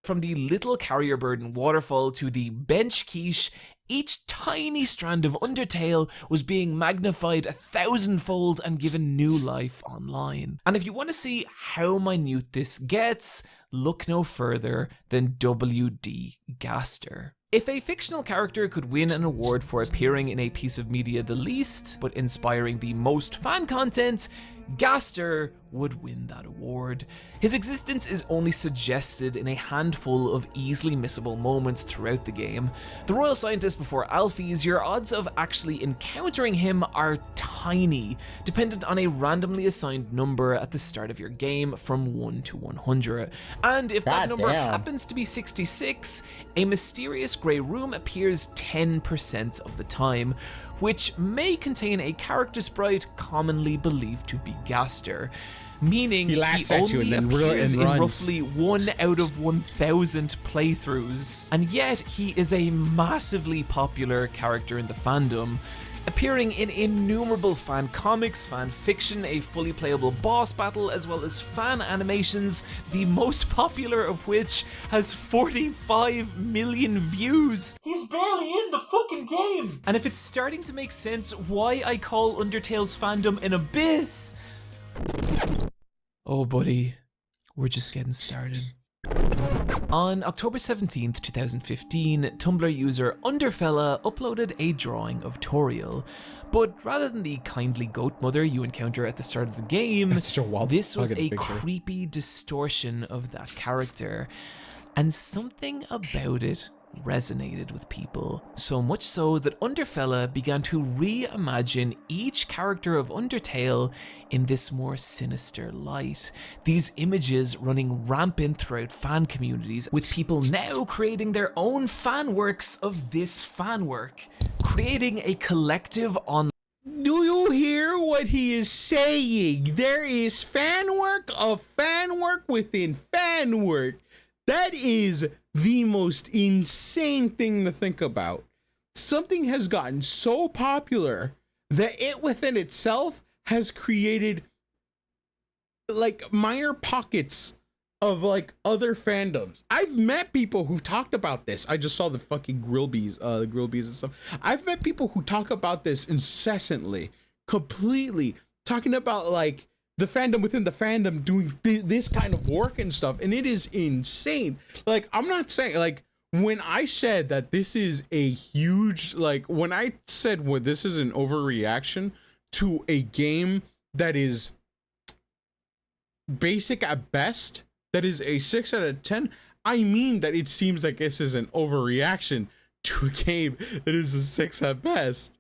B: from the little carrier burden waterfall to the bench quiche, each tiny strand of Undertale was being magnified 1,000-fold and given new life online. And if you want to see how minute this gets, look no further than W.D. Gaster. If a fictional character could win an award for appearing in a piece of media the least, but inspiring the most fan content, Gaster would win that award. His existence is only suggested in a handful of easily missable moments throughout the game. The Royal Scientist before Alphys, your odds of actually encountering him are tiny, dependent on a randomly assigned number at the start of your game from 1 to 100. And if that number happens to be 66, a mysterious grey room appears 10% of the time, which may contain a character sprite commonly believed to be Gaster, meaning he only appears in roughly 1 out of 1,000 playthroughs, and yet he is a massively popular character in the fandom, appearing in innumerable fan comics, fan fiction, a fully playable boss battle, as well as fan animations, the most popular of which has 45 million views. He's barely in the fucking game! And if it's starting to make sense why I call Undertale's fandom an abyss... Oh buddy, we're just getting started. On October 17th, 2015, Tumblr user Underfella uploaded a drawing of Toriel, but rather than the kindly goat mother you encounter at the start of the game, this was a creepy distortion of that character, and something about it resonated with people, so much so that Underfella began to reimagine each character of Undertale in this more sinister light. These images running rampant throughout fan communities, with people now creating their own fan works of this fan work, creating a collective online.
A: Do you hear what he is saying? There is fan work of fan work within fan work. That is the most insane thing to think about. Something has gotten so popular that it within itself has created like minor pockets of like other fandoms. I've met people who've talked about this. I just saw the fucking grill bees and stuff. I've met people who talk about this incessantly, completely talking about like the fandom within the fandom doing this kind of work and stuff, and it is insane. Like, I'm not saying, like, when I said that this is a huge, like, when I said this is an overreaction to a game that is basic at best, that is a 6 out of 10, I mean that it seems like this is an overreaction to a game that is a 6 at best.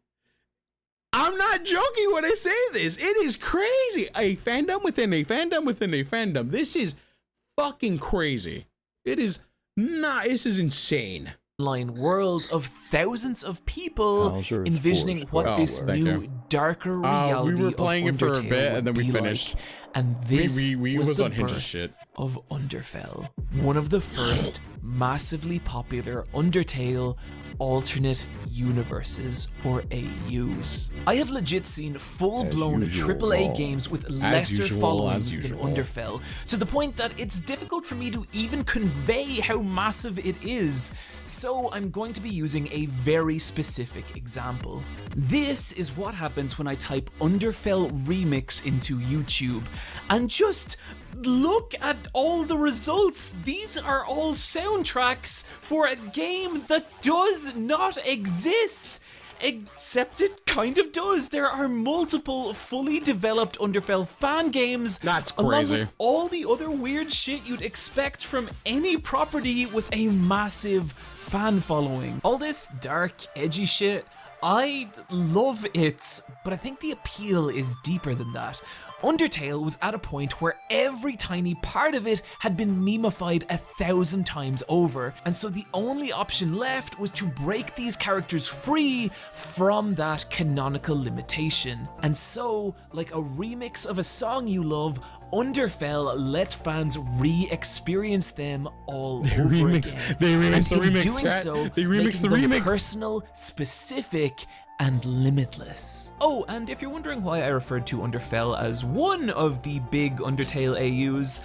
A: I'm not joking when I say this. It is crazy. A fandom within a fandom within a fandom. This is fucking crazy. It is not. This is insane.
B: Online world of thousands of people envisioning what this new darker reality
A: we were playing
B: of
A: it for a
B: Undertale
A: bit and then we finished.
B: Like. And this was the
A: on Hinge
B: birth
A: shit.
B: of Underfell, one of the first massively popular Undertale alternate universes, or AUs. I have legit seen full-blown AAA games with lesser followings than Underfell, to the point that it's difficult for me to even convey how massive it is, so I'm going to be using a very specific example. This is what happens when I type Underfell Remix into YouTube, and just look at all the results. These are all soundtracks for a game that does not exist. Except it kind of does. There are multiple fully developed Underfell fan games.
A: That's
B: along
A: crazy.
B: with all the other weird shit you'd expect from any property with a massive fan following. All this dark, edgy shit, I love it, but I think the appeal is deeper than that. Undertale was at a point where every tiny part of it had been memeified 1,000 times over, and so the only option left was to break these characters free from that canonical limitation. And so, like a remix of a song you love, Underfell let fans re-experience them all over again.
A: They remix
B: and
A: the remix,
B: doing
A: chat.
B: so,
A: They remix the
B: making them
A: remix.
B: personal, specific, and limitless. Oh, and if you're wondering why I referred to Underfell as one of the big Undertale AUs,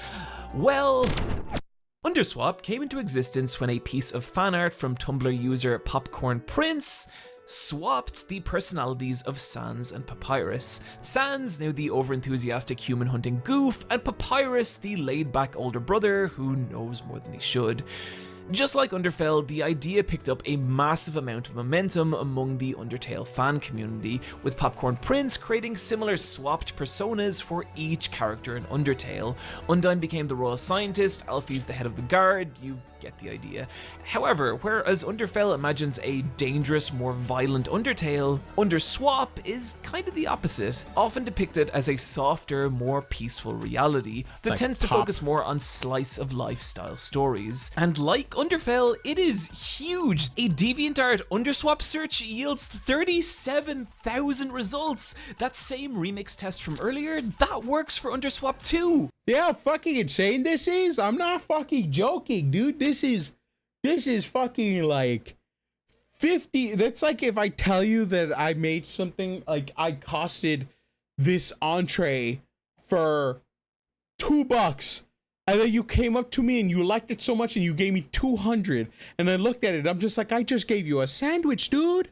B: well, Underswap came into existence when a piece of fan art from Tumblr user Popcorn Prince swapped the personalities of Sans and Papyrus. Sans, now the overenthusiastic human hunting goof, and Papyrus, the laid-back older brother who knows more than he should. Just like Undertale, the idea picked up a massive amount of momentum among the Undertale fan community, with Popcorn Prince creating similar swapped personas for each character in Undertale. Undyne became the royal scientist, Alfie's the head of the guard, you get the idea. However, whereas Undertale imagines a dangerous, more violent Undertale, Underswap is kind of the opposite, often depicted as a softer, more peaceful reality that
A: like
B: tends to focus more on slice of lifestyle stories. And like Undertale, it is huge. A DeviantArt Underswap search yields 37,000 results. That same remix test from earlier, that works for Underswap too.
A: Yeah, fucking insane this is. I'm not fucking joking, dude. This is fucking like 50. That's like if I tell you that I made something, like I costed this entree for $2, and then you came up to me and you liked it so much and you gave me 200, and I looked at it, I'm just like, I just gave you a sandwich, dude.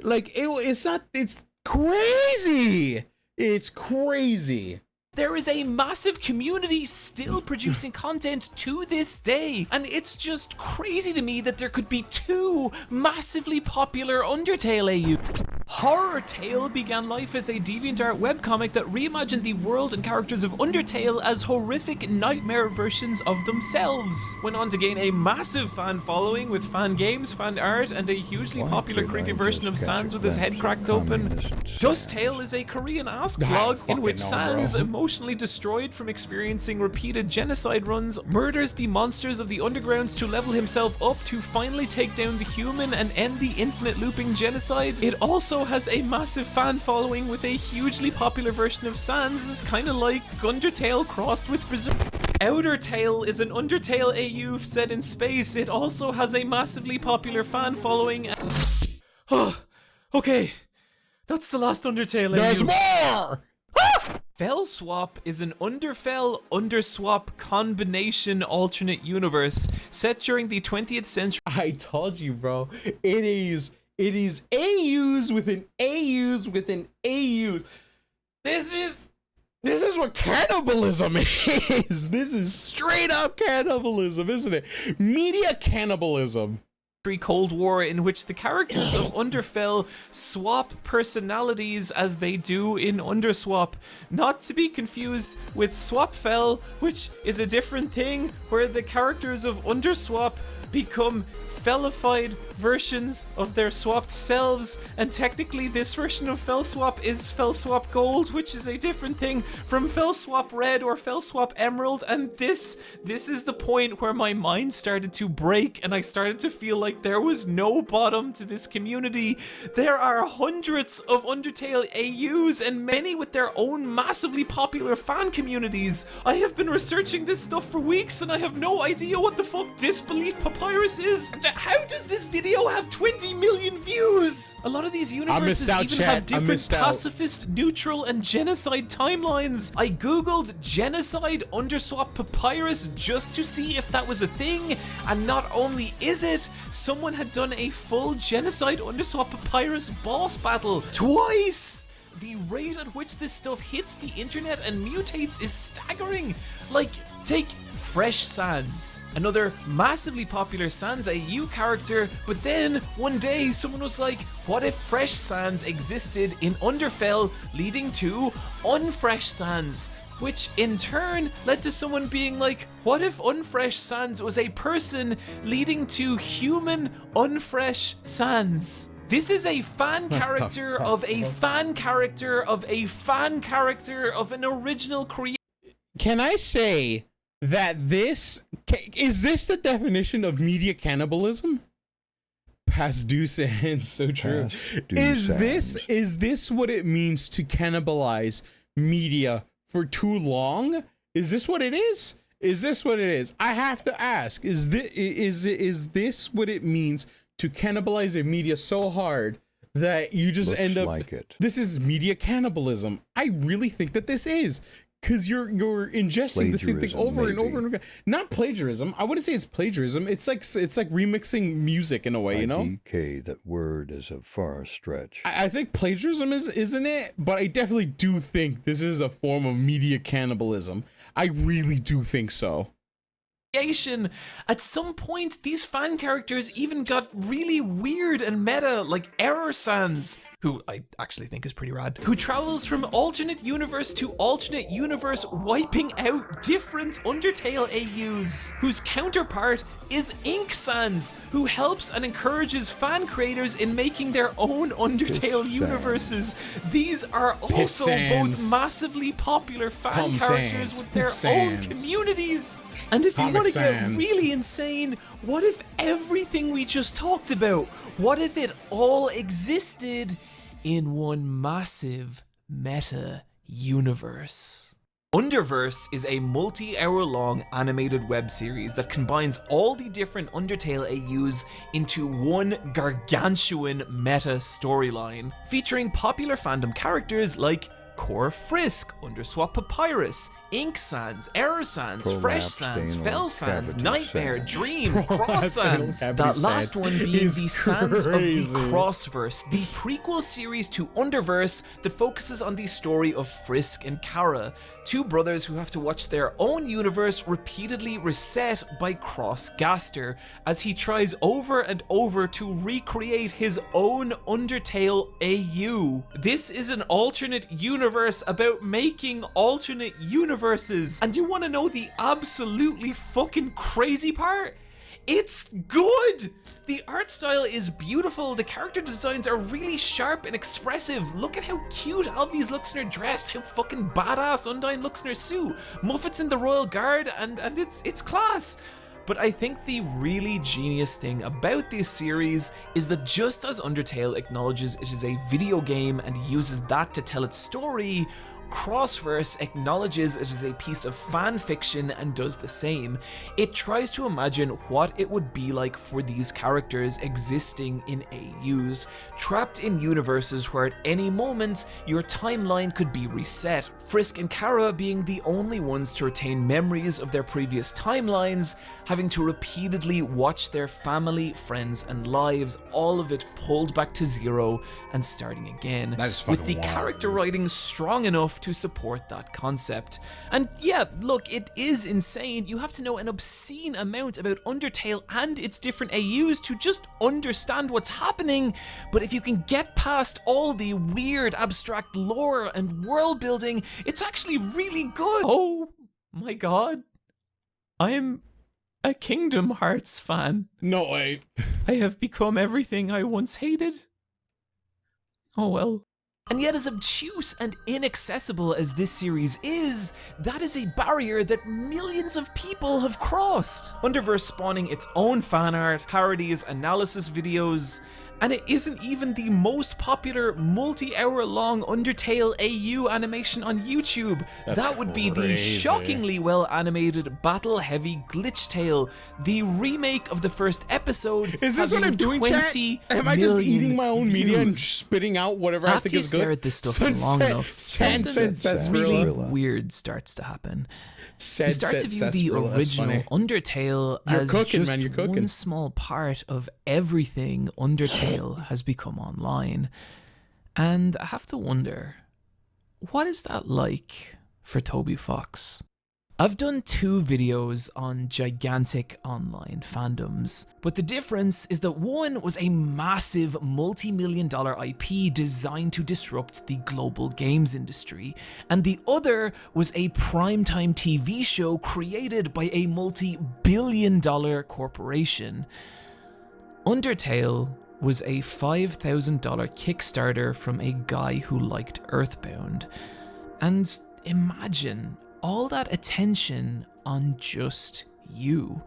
A: Like it's crazy. It's crazy.
B: There is a massive community still producing content to this day, and it's just crazy to me that there could be two massively popular Undertale AUs. Horror Tale began life as a DeviantArt webcomic that reimagined the world and characters of Undertale as horrific nightmare versions of themselves. Went on to gain a massive fan following with fan games, fan art, and a hugely popular creepy version of Sans with his head cracked open. Dust Tale is a Korean Ask blog in which Sans, emotionally destroyed from experiencing repeated genocide runs, murders the monsters of the undergrounds to level himself up to finally take down the human and end the infinite looping genocide. It also has a massive fan following with a hugely popular version of Sans. It's kind of like Undertale crossed with Berserk. Outer Tale is an Undertale AU set in space. It also has a massively popular fan following. Oh, okay. That's the last Undertale AU.
A: There's more!
B: Fellswap is an Underfell Underswap combination alternate universe set during the 20th century.
A: I told you, bro. It is AUs within AUs within AUs. This is what cannibalism is. This is straight up cannibalism, isn't it? Media cannibalism.
B: Cold War, in which the characters of Underfell swap personalities as they do in Underswap, not to be confused with Swapfell, which is a different thing, where the characters of Underswap become fellified versions of their swapped selves, and technically this version of Fellswap is Fellswap Gold, which is a different thing from Fellswap Red or Fellswap Emerald. And this is the point where my mind started to break and I started to feel like there was no bottom to this community. There are hundreds of Undertale AUs and many with their own massively popular fan communities. I have been researching this stuff for weeks and I have no idea what the fuck Disbelief Papyrus is. How does this video have 20 million views? A lot of these universes even have different pacifist, neutral, and genocide timelines. I googled genocide Underswap Papyrus just to see if that was a thing, and not only is it, someone had done a full genocide Underswap Papyrus boss battle twice. The rate at which this stuff hits the internet and mutates is staggering. Like, take Fresh Sans, another massively popular Sans AU character, but then one day someone was like, what if Fresh Sans existed in Underfell, leading to Unfresh Sans, which in turn led to someone being like, what if Unfresh Sans was a person, leading to human Unfresh Sans? This is a fan character of a fan character of a fan character of an original creator.
A: Can I say that is this the definition of media cannibalism? Past due sans, so true. Is this what it means to cannibalize media for too long? Is this what it is? Is this what it is? I have to ask. Is this what it means to cannibalize a media so hard that you just end up
C: like it?
A: This is media cannibalism. I really think that this is. Because you're ingesting the same thing over and over and over. Not plagiarism. I wouldn't say it's plagiarism. It's like remixing music in a way, you know?
C: DK, that word is a far stretch.
A: I think plagiarism isn't it? But I definitely do think this is a form of media cannibalism. I really do think so.
B: At some point, these fan characters even got really weird and meta, like Error Sans, who I actually think is pretty rad, who travels from alternate universe to alternate universe, wiping out different Undertale AUs, whose counterpart is Ink Sans, who helps and encourages fan creators in making their own Undertale universes. These are also both massively popular fan characters with their own communities. And if you want to get really insane, what if everything we just talked about, what if it all existed in one massive meta universe? Underverse is a multi-hour-long animated web series that combines all the different Undertale AUs into one gargantuan meta storyline, featuring popular fandom characters like Core Frisk, Underswap Papyrus, Ink Sans, Error Sans, Fresh Sans, Fell Sans, Nightmare, Dream, Cross Sans. That last one being the Sans of the Crossverse, the prequel series to Underverse that focuses on the story of Frisk and Kara, two brothers who have to watch their own universe repeatedly reset by Cross Gaster as he tries over and over to recreate his own Undertale AU. This is an alternate universe about making alternate universes. And you want to know the absolutely fucking crazy part? It's good! The art style is beautiful, the character designs are really sharp and expressive. Look at how cute Alvi's looks in her dress, how fucking badass Undyne looks in her suit. Muffet's in the Royal Guard, and it's class. But I think the really genius thing about this series is that just as Undertale acknowledges it is a video game and uses that to tell its story, Crossverse acknowledges it is a piece of fan fiction and does the same. It tries to imagine what it would be like for these characters existing in AUs, trapped in universes where at any moment your timeline could be reset, Frisk and Kara being the only ones to retain memories of their previous timelines, having to repeatedly watch their family, friends, and lives, all of it pulled back to zero and starting again.
A: That is fucking
B: with the
A: wild,
B: character writing strong enough to support that concept. And yeah, look, it is insane. You have to know an obscene amount about Undertale and its different AUs to just understand what's happening, but if you can get past all the weird abstract lore and world building, it's actually really good. Oh my god. I'm a Kingdom Hearts fan.
A: No way.
B: I have become everything I once hated. Oh well. And yet, as obtuse and inaccessible as this series is, that is a barrier that millions of people have crossed. Underverse spawning its own fan art, parodies, analysis videos, and it isn't even the most popular multi-hour-long Undertale AU animation on YouTube. That would be the shockingly well-animated battle-heavy Glitch Tale, the remake of the first episode.
A: Is this what I'm doing, chat? Am I just eating my own media and spitting out whatever I think is good?
B: After you stare at this stuff for long enough, something really
C: Sarsaparilla.
B: weird starts to happen. You
A: Said
B: start to view the
A: sarsaparilla, that's
B: original
A: funny.
B: Undertale
A: You're
B: as
A: cooking,
B: just
A: man, you're cooking.
B: one small part of everything Undertale has become online. And I have to wonder, what is that like for Toby Fox? I've done 2 videos on gigantic online fandoms, but the difference is that one was a massive multi-million-dollar IP designed to disrupt the global games industry, and the other was a primetime TV show created by a multi-billion-dollar corporation. Undertale was a $5,000 Kickstarter from a guy who liked Earthbound, and imagine all that attention on just you,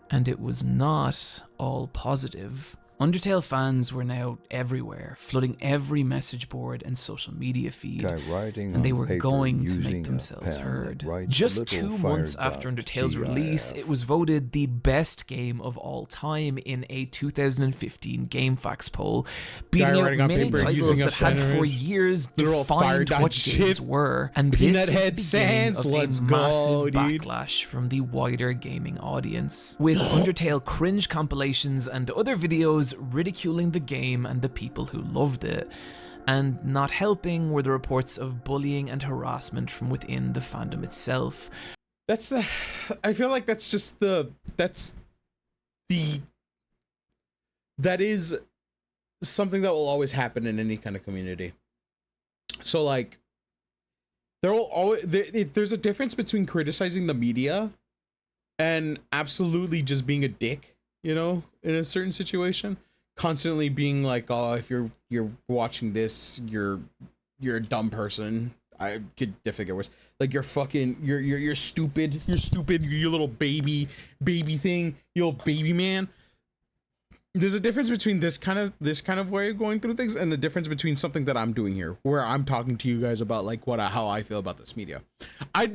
B: and it was not all positive. Undertale fans were now everywhere, flooding every message board and social media feed, and they were going to make themselves heard. Just 2 months after Undertale's release, it was voted the best game of all time in a 2015 GameFAQs poll, beating out many titles that had for years defined what games were, and this is the beginning of a massive backlash from the wider gaming audience, with Undertale cringe compilations and other videos ridiculing the game and the people who loved it. And not helping were the reports of bullying and harassment from within the fandom itself.
A: That's the, I feel like that's just the that is something that will always happen in any kind of community. So like there will always there's a difference between criticizing the media and absolutely just being a dick, you know, in a certain situation, constantly being like, oh, if you're watching this, you're a dumb person. I could definitely get worse. Like you're fucking, you're stupid. You're stupid. You little baby thing. You little baby man. There's a difference between this kind of way of going through things and the difference between something that I'm doing here, where I'm talking to you guys about like how I feel about this media. I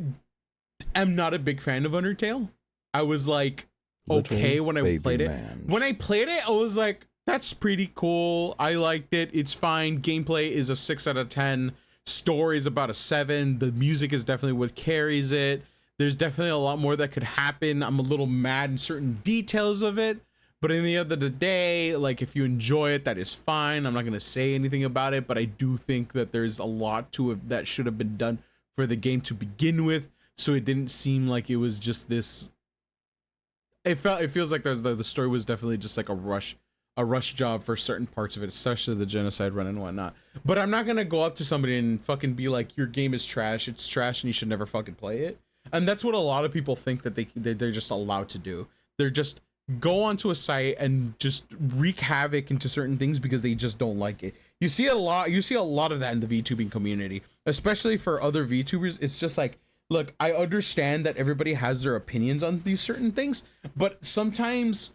A: am not a big fan of Undertale. I was like, okay, when I played it. When I played it, I was like, that's pretty cool. I liked it. It's fine. Gameplay is a 6 out of 10. Story is about a 7. The music is definitely what carries it. There's definitely a lot more that could happen. I'm a little mad in certain details of it, but in the end of the day, like if you enjoy it, that is fine. I'm not going to say anything about it, but I do think that there's a lot to it that should have been done for the game to begin with, so it didn't seem like it was just this. It feels like the story was definitely just like a rush job for certain parts of it, especially the genocide run and whatnot. But I'm not gonna go up to somebody and fucking be like, your game is trash, it's trash and you should never fucking play it. And that's what a lot of people think that they're just allowed to do. They're just go onto a site and just wreak havoc into certain things because they just don't like it. You see a lot of that in the VTubing community, especially for other VTubers. It's just like, look, I understand that everybody has their opinions on these certain things, but sometimes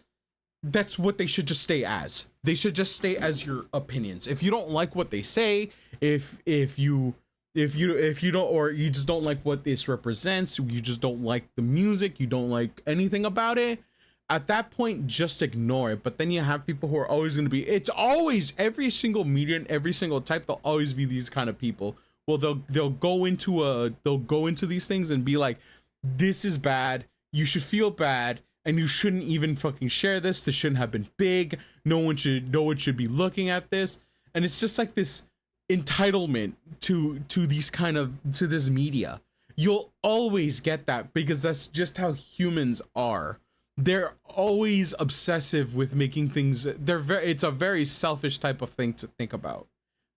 A: that's what they should just stay as. They should just stay as your opinions. If you don't like what they say, if you don't, or you just don't like what this represents, you just don't like the music, you don't like anything about it, at that point just ignore it. But then you have people who are always going to be, it's always every single media and every single type, there'll always be these kind of people. Well, they'll go into these things and be like, this is bad, you should feel bad, and you shouldn't even fucking share this. This shouldn't have been big. No one should be looking at this. And it's just like this entitlement to this media. You'll always get that because that's just how humans are. They're always obsessive with making things. It's a very selfish type of thing to think about.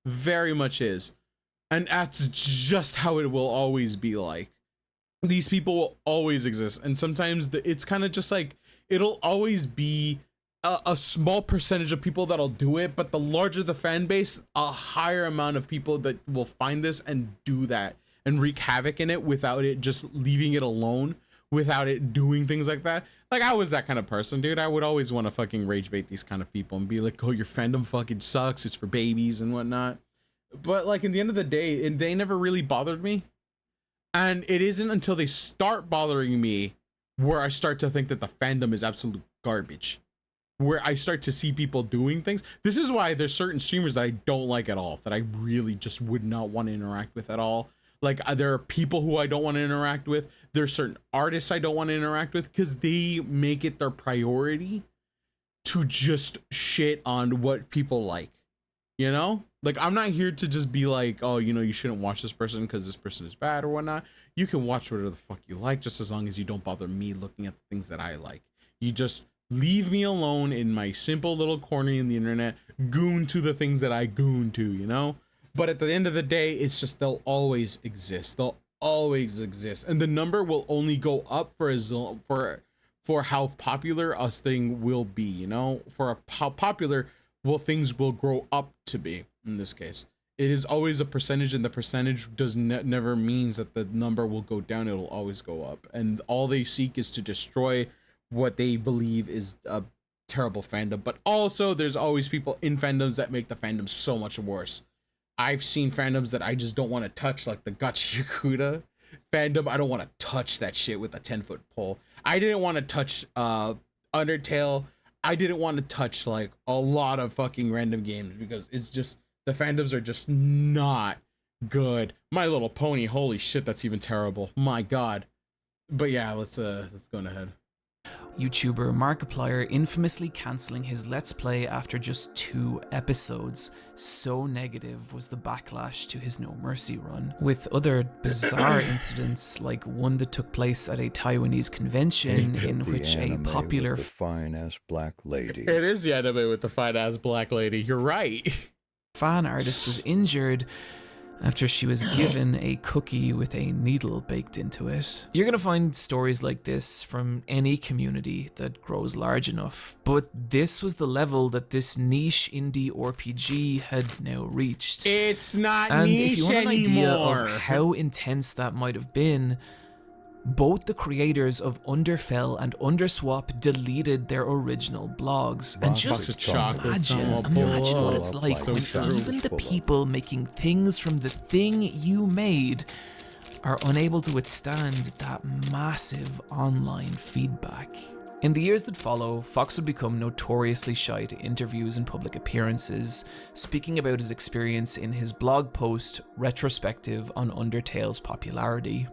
A: Very much is. And that's just how it will always be like. These people will always exist, and sometimes it's kind of just like it'll always be a small percentage of people that'll do it, but the larger the fan base, a higher amount of people that will find this and do that and wreak havoc in it without it just leaving it alone, without it doing things like that. Like I was that kind of person, dude. I would always want to fucking rage bait these kind of people and be like, oh, your fandom fucking sucks, it's for babies and whatnot. But like in the end of the day, and they never really bothered me. And it isn't until they start bothering me where I start to think that the fandom is absolute garbage, where I start to see people doing things. This is why there's certain streamers that I don't like at all, that I really just would not want to interact with at all. Like there are people who I don't want to interact with. There's certain artists I don't want to interact with because they make it their priority to just shit on what people like, you know? Like, I'm not here to just be like, oh, you know, you shouldn't watch this person because this person is bad or whatnot. You can watch whatever the fuck you like, just as long as you don't bother me looking at the things that I like. You just leave me alone in my simple little corner in the internet, goon to the things that I goon to, you know? But at the end of the day, it's just they'll always exist. They'll always exist. And the number will only go up for how popular a thing will be, you know? For how popular things will grow up to be. In this case, it is always a percentage, and the percentage does never means that the number will go down. It'll always go up, and all they seek is to destroy what they believe is a terrible fandom. But also there's always people in fandoms that make the fandom so much worse. I've seen fandoms that I just don't want to touch, like the Gacha Yakuza fandom. I don't want to touch that shit with a 10-foot pole. I didn't want to touch Undertale. I didn't want to touch like a lot of fucking random games because it's just, the fandoms are just not good. My Little Pony, holy shit, that's even terrible. My God. But yeah, let's go ahead.
B: YouTuber Markiplier infamously cancelling his Let's Play after just 2 episodes. So negative was the backlash to his No Mercy run, with other bizarre incidents like one that took place at a Taiwanese convention in which a popular
C: fine-ass black lady.
A: It is the anime with the fine-ass black lady. You're right.
B: fan artist was injured after she was given a cookie with a needle baked into it. You're gonna find stories like this from any community that grows large enough, but this was the level that this niche indie RPG had now reached.
A: It's not
B: And
A: niche
B: if you want an idea
A: anymore.
B: of how intense that might have been, both the creators of Underfell and Underswap deleted their original blogs. And just imagine what it's like
A: So
B: when
A: true.
B: even the people making things from the thing you made are unable to withstand that massive online feedback. In the years that follow, Fox would become notoriously shy to interviews and public appearances, speaking about his experience in his blog post, Retrospective on Undertale's popularity.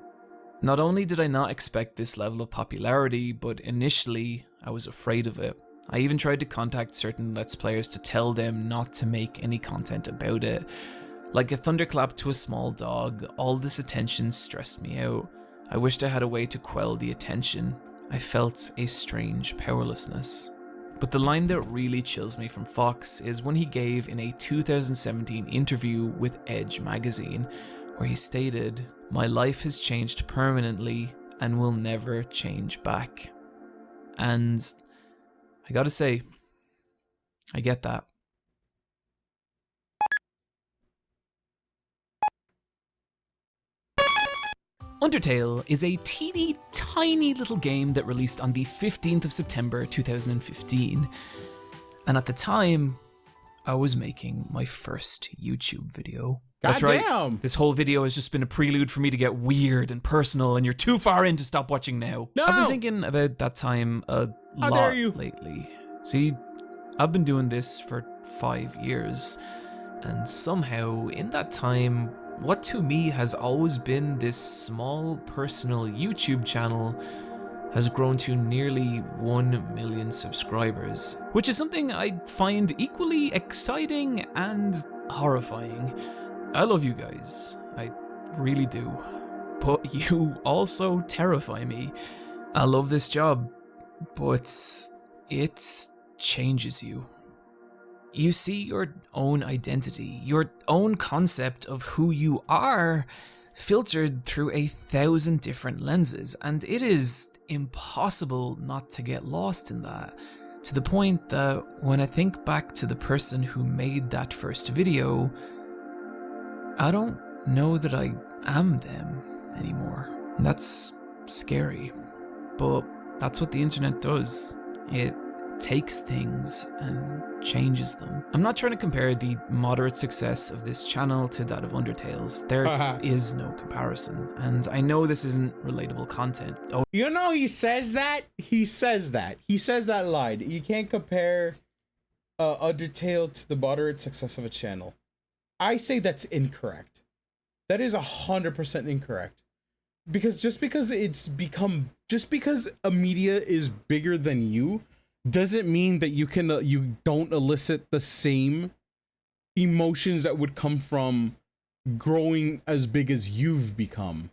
B: Not only did I not expect this level of popularity, but initially I was afraid of it. I even tried to contact certain Let's Players to tell them not to make any content about it. Like a thunderclap to a small dog, all this attention stressed me out. I wished I had a way to quell the attention. I felt a strange powerlessness. But the line that really chills me from Fox is when he gave in a 2017 interview with Edge magazine, where he stated, "My life has changed permanently and will never change back." And I gotta say, I get that. Undertale is a teeny tiny little game that released on the 15th of September 2015. And at the time, I was making my first YouTube video. That's right.
A: Goddamn.
B: This whole video has just been a prelude for me to get weird and personal, and you're too far in to stop watching now.
A: No!
B: I've been thinking about that time a
A: How
B: lot
A: dare you.
B: lately. See, I've been doing this for 5 years, and somehow in that time, what to me has always been this small personal YouTube channel has grown to nearly 1 million subscribers, which is something I find equally exciting and horrifying. I love you guys, I really do, but you also terrify me. I love this job, but it changes you. You see your own identity, your own concept of who you are, filtered through 1,000 different lenses, and it is impossible not to get lost in that, to the point that when I think back to the person who made that first video, I don't know that I am them anymore. And that's scary, but that's what the internet does. It takes things and changes them. I'm not trying to compare the moderate success of this channel to that of Undertale's. There is no comparison, and I know this isn't relatable content. Oh,
A: You know, he says that. He says that line. You can't compare Undertale to the moderate success of a channel. I say that's incorrect. That is 100% incorrect. Because just because a media is bigger than you doesn't mean that you don't elicit the same emotions that would come from growing as big as you've become.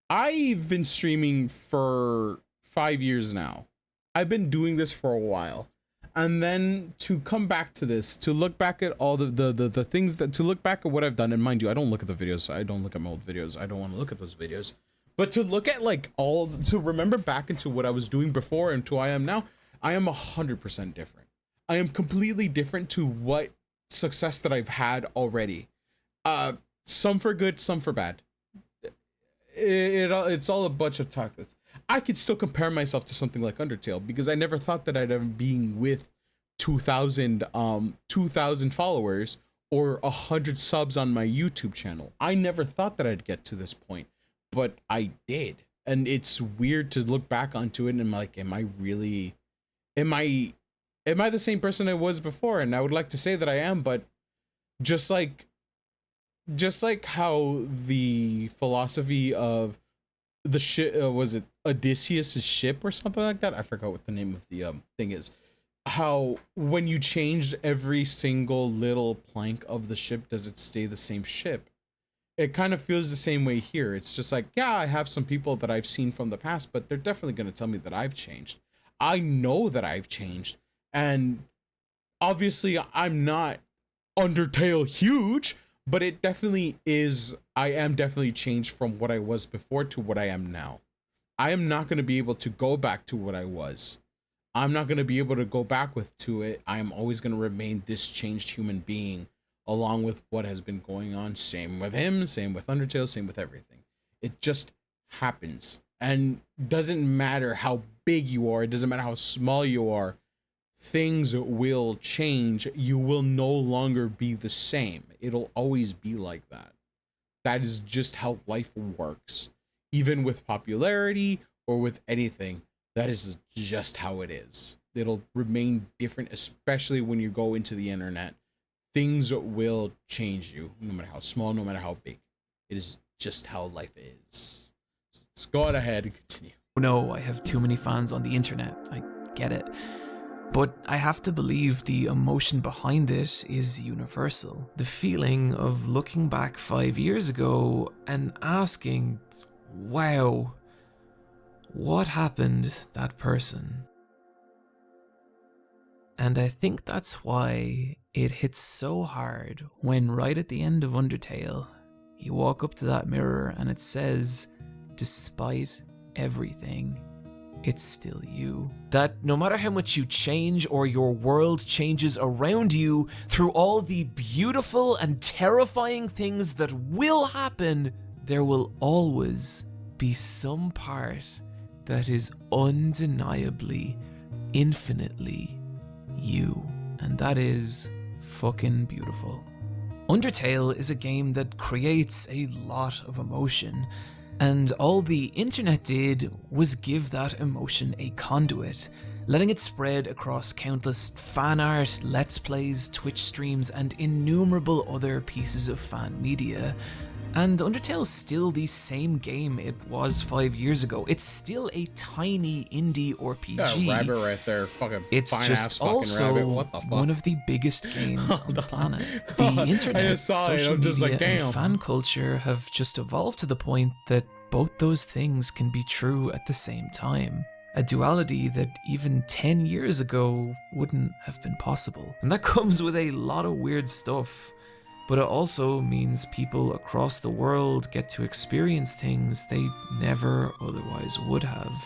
A: I've been streaming for 5 years now. I've been doing this for a while. And then to come back to this, to look back at all the things to look back at what I've done, and mind you, I don't look at the videos. I don't look at my old videos. I don't want to look at those videos. But to look at to remember back into what I was doing before and to who I am now, I am 100% different. I am completely different to what success that I've had already. Some for good, some for bad. It's all a bunch of chocolates. I could still compare myself to something like Undertale because I never thought that I'd ever being with 2,000 followers or 100 subs on my YouTube channel. I never thought that I'd get to this point, but I did. And it's weird to look back onto it and I'm like, am I the same person I was before? And I would like to say that I am, but just like how the philosophy of the Odysseus' ship or something like that. I forgot what the name of the thing is. How when you change every single little plank of the ship, does it stay the same ship? It kind of feels the same way here. It's just like, yeah, I have some people that I've seen from the past, but they're definitely going to tell me that I've changed. I know that I've changed. And obviously, I'm not Undertale huge, but it definitely is. I am definitely changed from what I was before to what I am now. I am not going to be able to go back to what I was. I'm not going to be able to go back to it. I am always going to remain this changed human being along with what has been going on. Same with him, same with Undertale, same with everything. It just happens. And doesn't matter how big you are, it doesn't matter how small you are, things will change. You will no longer be the same. It'll always be like that. That is just how life works. Even with popularity or with anything, that is just how it is. It'll remain different, especially when you go into the internet. Things will change you, no matter how small, no matter how big. It is just how life is. So let's go on ahead and continue.
B: No, I have too many fans on the internet. I get it. But I have to believe the emotion behind it is universal. The feeling of looking back 5 years ago and asking, wow, what happened to that person? And I think that's why it hits so hard when right at the end of Undertale, you walk up to that mirror and it says, despite everything, it's still you. That no matter how much you change or your world changes around you, through all the beautiful and terrifying things that will happen, there will always be some part that is undeniably, infinitely you. And that is fucking beautiful. Undertale is a game that creates a lot of emotion, and all the internet did was give that emotion a conduit, letting it spread across countless fan art, let's plays, Twitch streams, and innumerable other pieces of fan media. And Undertale's still the same game it was 5 years ago. It's still a tiny indie RPG.
A: That rabbit right there, fucking
B: it's
A: fine
B: just
A: ass fucking
B: also
A: rabbit. What the fuck?
B: one of the biggest games on the planet. The internet,
A: I just saw it.
B: social
A: I'm just
B: media,
A: like, damn.
B: and fan culture have just evolved to the point that both those things can be true at the same time. A duality that even 10 years ago wouldn't have been possible. And that comes with a lot of weird stuff. But it also means people across the world get to experience things they never otherwise would have.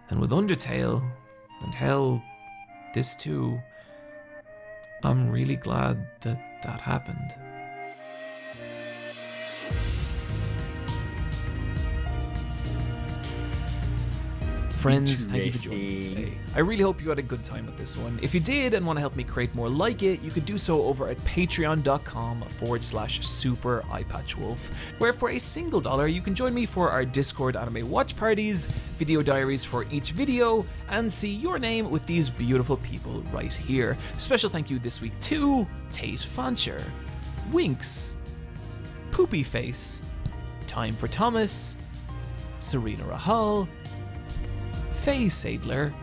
B: And with Undertale, and hell, this too, I'm really glad that that happened. Friends, thank you for joining me today. I really hope you had a good time with this one. If you did and want to help me create more like it, you could do so over at patreon.com/super eyepatchwolf, where for a single $1 you can join me for our Discord anime watch parties, video diaries for each video, and see your name with these beautiful people right here. Special thank you this week to Tate Fancher, Winks, Poopy Face, Time for Thomas, Serena Rahal, Faye Sadler,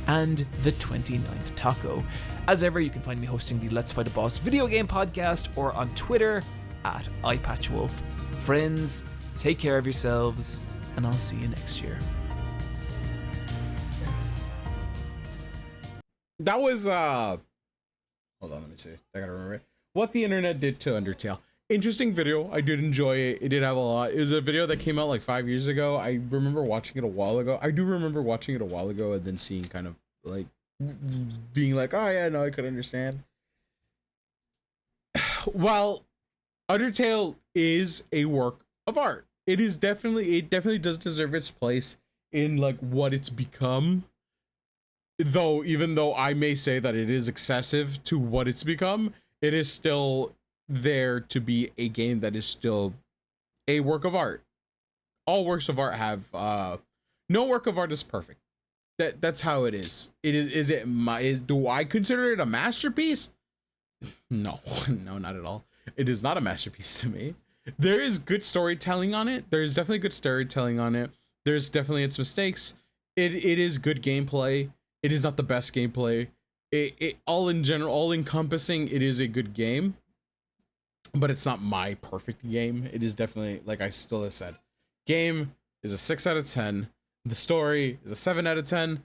B: and the 29th Taco. As ever, you can find me hosting the Let's Fight a Boss video game podcast or on Twitter at eyepatchwolf. Friends, take care of yourselves, and I'll see you next year.
A: That was hold on, let me see. I gotta remember it. What the internet did to Undertale. Interesting video. I did enjoy it. It did have a lot. It was a video that came out like 5 years ago. I remember watching it a while ago. I do remember watching it a while ago and then seeing kind of like being like, oh yeah, no, I could understand. While Undertale is a work of art, it definitely does deserve its place in like what it's become. Though, even though I may say that it is excessive to what it's become, it is still there to be a game that is still a work of art. All works of art have no work of art is perfect. That's how it is. Do I consider it a masterpiece? No, no, not at all. It is not a masterpiece to me. There is good storytelling on it. There is definitely good storytelling on it. There's definitely its mistakes. It is good gameplay. It is not the best gameplay. It all in general, all encompassing, it is a good game, but it's not my perfect game. It is definitely, like I still have said, game is a 6 out of 10. The story is a 7 out of 10.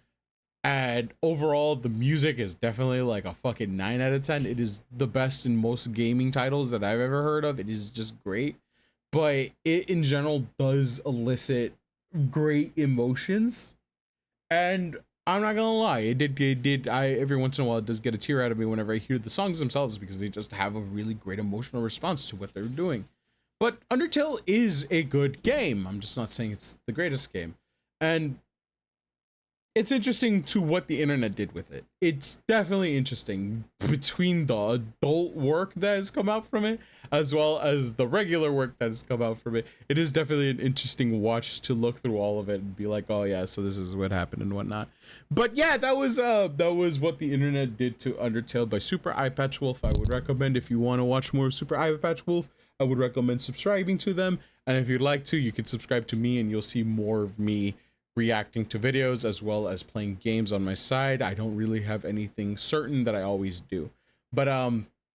A: And overall, the music is definitely like a fucking 9 out of 10. It is the best in most gaming titles that I've ever heard of. It is just great. But it in general does elicit great emotions. And I'm not gonna lie, I every once in a while it does get a tear out of me whenever I hear the songs themselves, because they just have a really great emotional response to what they're doing. But Undertale is a good game. I'm just not saying it's the greatest game. And it's interesting to what the internet did with it. It's definitely interesting between the adult work that has come out from it, as well as the regular work that has come out from it. It is definitely an interesting watch to look through all of it and be like, oh yeah, so this is what happened and whatnot. But yeah, that was what the internet did to Undertale by Super Eye Patch Wolf. I would recommend, if you want to watch more Super Eye Patch Wolf, I would recommend subscribing to them. And if you'd like to, you can subscribe to me and you'll see more of me reacting to videos as well as playing games on my side. I don't really have anything certain that I always do. But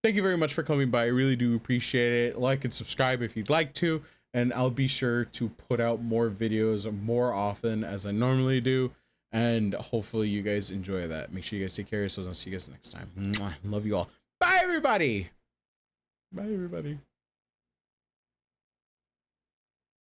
A: thank you very much for coming by. I really do appreciate it. Like and subscribe if you'd like to, and I'll be sure to put out more videos more often as I normally do, and hopefully you guys enjoy that. Make sure you guys take care of yourselves. I'll see you guys next time. Mwah. Love you all. Bye everybody. Bye everybody.